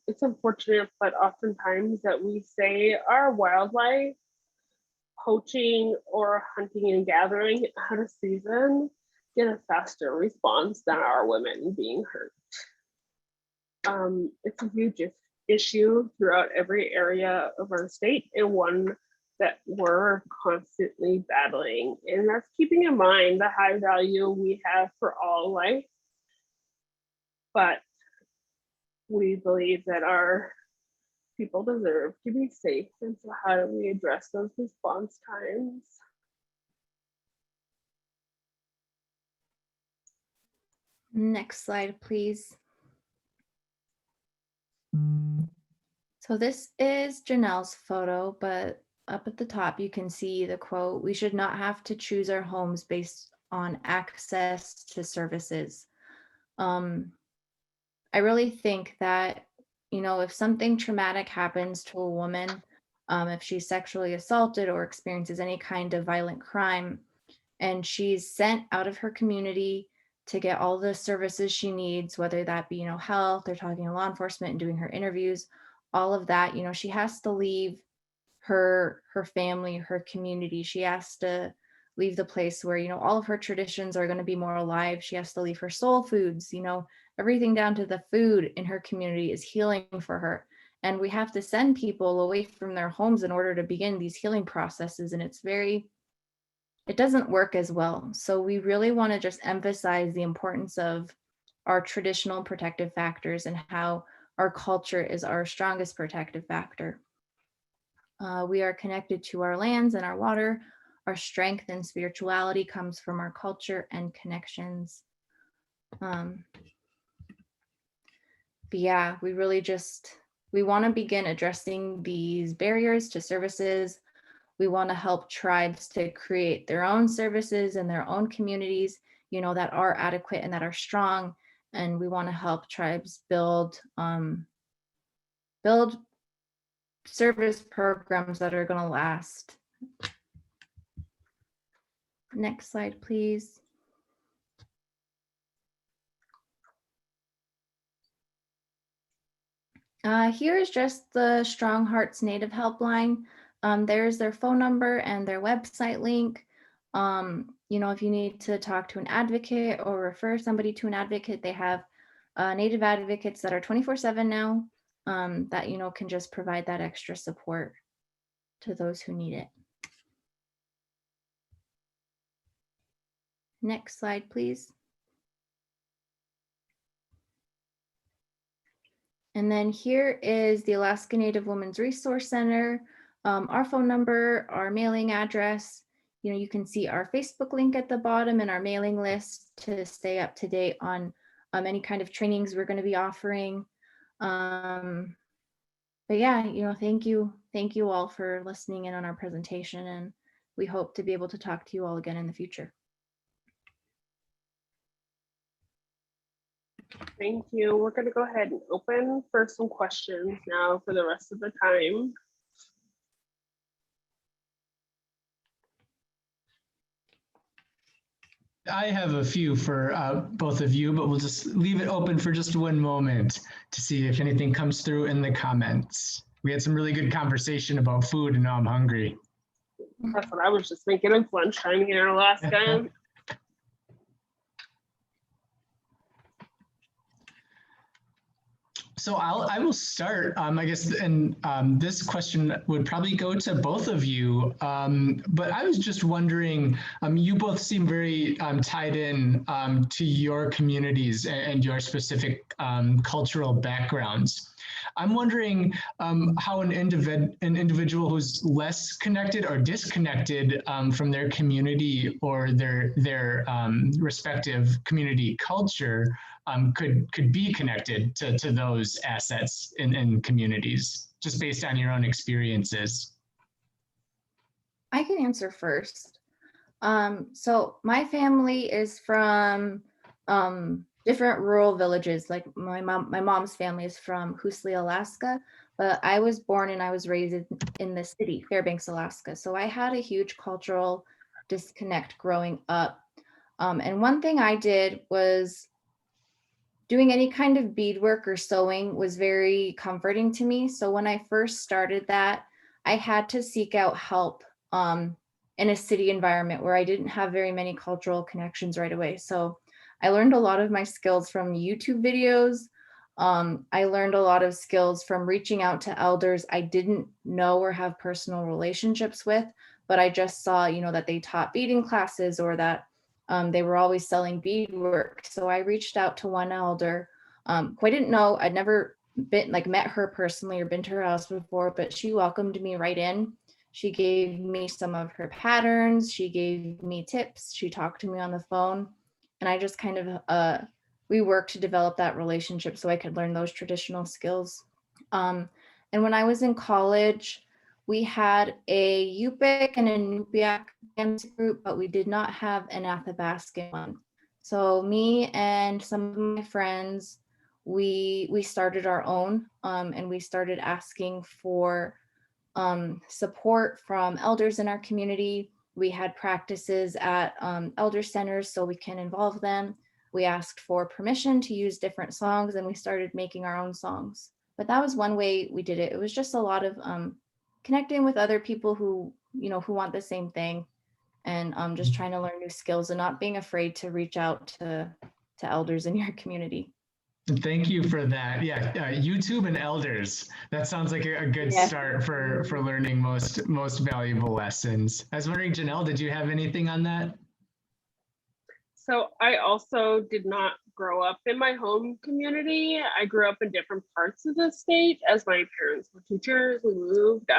It's unfortunate, but oftentimes that we say our wildlife poaching or hunting and gathering out of season get a faster response than our women being hurt. It's a huge issue throughout every area of our state, and one that we're constantly battling. And that's keeping in mind the high value we have for all life. But we believe that our people deserve to be safe. And so how do we address those response times? Next slide, please. So this is Janelle's photo, but up at the top, you can see the quote, "We should not have to choose our homes based on access to services." I really think that, if something traumatic happens to a woman, if she's sexually assaulted or experiences any kind of violent crime, and she's sent out of her community to get all the services she needs, whether that be, health or talking to law enforcement and doing her interviews, all of that, she has to leave her family, her community. She has to leave the place where, all of her traditions are going to be more alive. She has to leave her soul foods, everything down to the food in her community is healing for her. And we have to send people away from their homes in order to begin these healing processes. And it doesn't work as well. So we really want to just emphasize the importance of our traditional protective factors and how our culture is our strongest protective factor. We are connected to our lands and our water. Our strength and spirituality comes from our culture and connections. But yeah, we want to begin addressing these barriers to services. We want to help tribes to create their own services in their own communities, that are adequate and that are strong. And we want to help tribes build service programs that are going to last. Next slide, please. Here is just the Strong Hearts Native Helpline. there's their phone number and their website link. If you need to talk to an advocate or refer somebody to an advocate, they have Native advocates that are 24/7 now, that, can just provide that extra support to those who need it. Next slide, please. And then here is the Alaska Native Women's Resource Center, our phone number, our mailing address. You can see our Facebook link at the bottom and our mailing list to stay up to date on any kind of trainings we're going to be offering. But yeah, thank you all for listening in on our presentation, and we hope to be able to talk to you all again in the future. Thank you. We're going to go ahead and open for some questions now for the rest of the time. I have a few for both of you, but we'll just leave it open for just one moment to see if anything comes through in the comments. We had some really good conversation about food, and now I'm hungry. That's what I was just thinking. It's lunchtime here in Alaska. So I will start, I guess, and this question would probably go to both of you, but I was just wondering, you both seem very tied in to your communities and your specific cultural backgrounds. I'm wondering how an individual who's less connected or disconnected from their community or their respective community culture could be connected to those assets in communities, just based on your own experiences. I can answer first. So my family is from different rural villages. Like my mom's family is from Hoosley, Alaska, but I was born and I was raised in the city, Fairbanks, Alaska. So I had a huge cultural disconnect growing up. And one thing I did was doing any kind of beadwork or sewing was very comforting to me. So when I first started that, I had to seek out help in a city environment where I didn't have very many cultural connections right away. So I learned a lot of my skills from YouTube videos. I learned a lot of skills from reaching out to elders I didn't know or have personal relationships with, but I just saw, that they taught beading classes or that they were always selling beadwork. So I reached out to one elder who I didn't know. I'd never met her personally or been to her house before, but she welcomed me right in. She gave me some of her patterns. She gave me tips. She talked to me on the phone. And I just kind of, we worked to develop that relationship so I could learn those traditional skills. And when I was in college, we had a Yupik and a Nupiaq dance group, but we did not have an Athabascan one. So me and some of my friends, we started our own, and we started asking for support from elders in our community. We had practices at elder centers so we can involve them. We asked for permission to use different songs, and we started making our own songs. But that was one way we did it. It was just a lot of connecting with other people who want the same thing, and just trying to learn new skills and not being afraid to reach out to elders in your community. Thank you for that. Yeah, YouTube and elders. That sounds like a good start for learning most valuable lessons. I was wondering, Janelle, did you have anything on that? So I also did not grow up in my home community. I grew up in different parts of the state as my parents were teachers. We moved.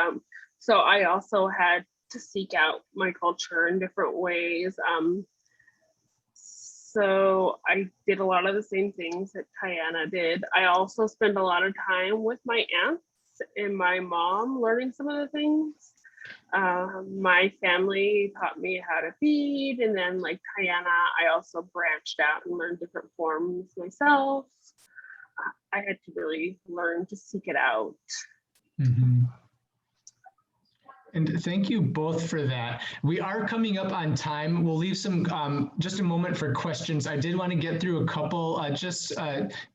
So I also had to seek out my culture in different ways. So I did a lot of the same things that Tiana did. I also spent a lot of time with my aunts and my mom learning some of the things. My family taught me how to bead, and then like Tiana, I also branched out and learned different forms myself. I had to really learn to seek it out. Mm-hmm. And thank you both for that. We are coming up on time. We'll leave some just a moment for questions. I did want to get through a couple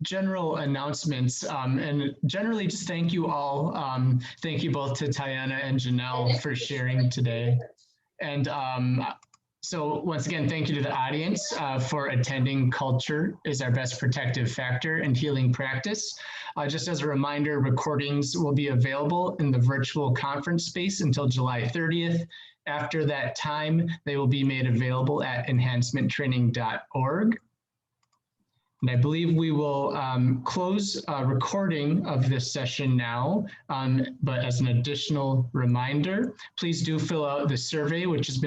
general announcements, and generally just thank you all. Thank you both to Tiana and Janelle for sharing today. And so once again, thank you to the audience for attending. Culture is our best protective factor and healing practice. Just as a reminder, recordings will be available in the virtual conference space until July 30th. After that time, they will be made available at enhancementtraining.org. And I believe we will close recording of this session now, but as an additional reminder, please do fill out the survey, which has been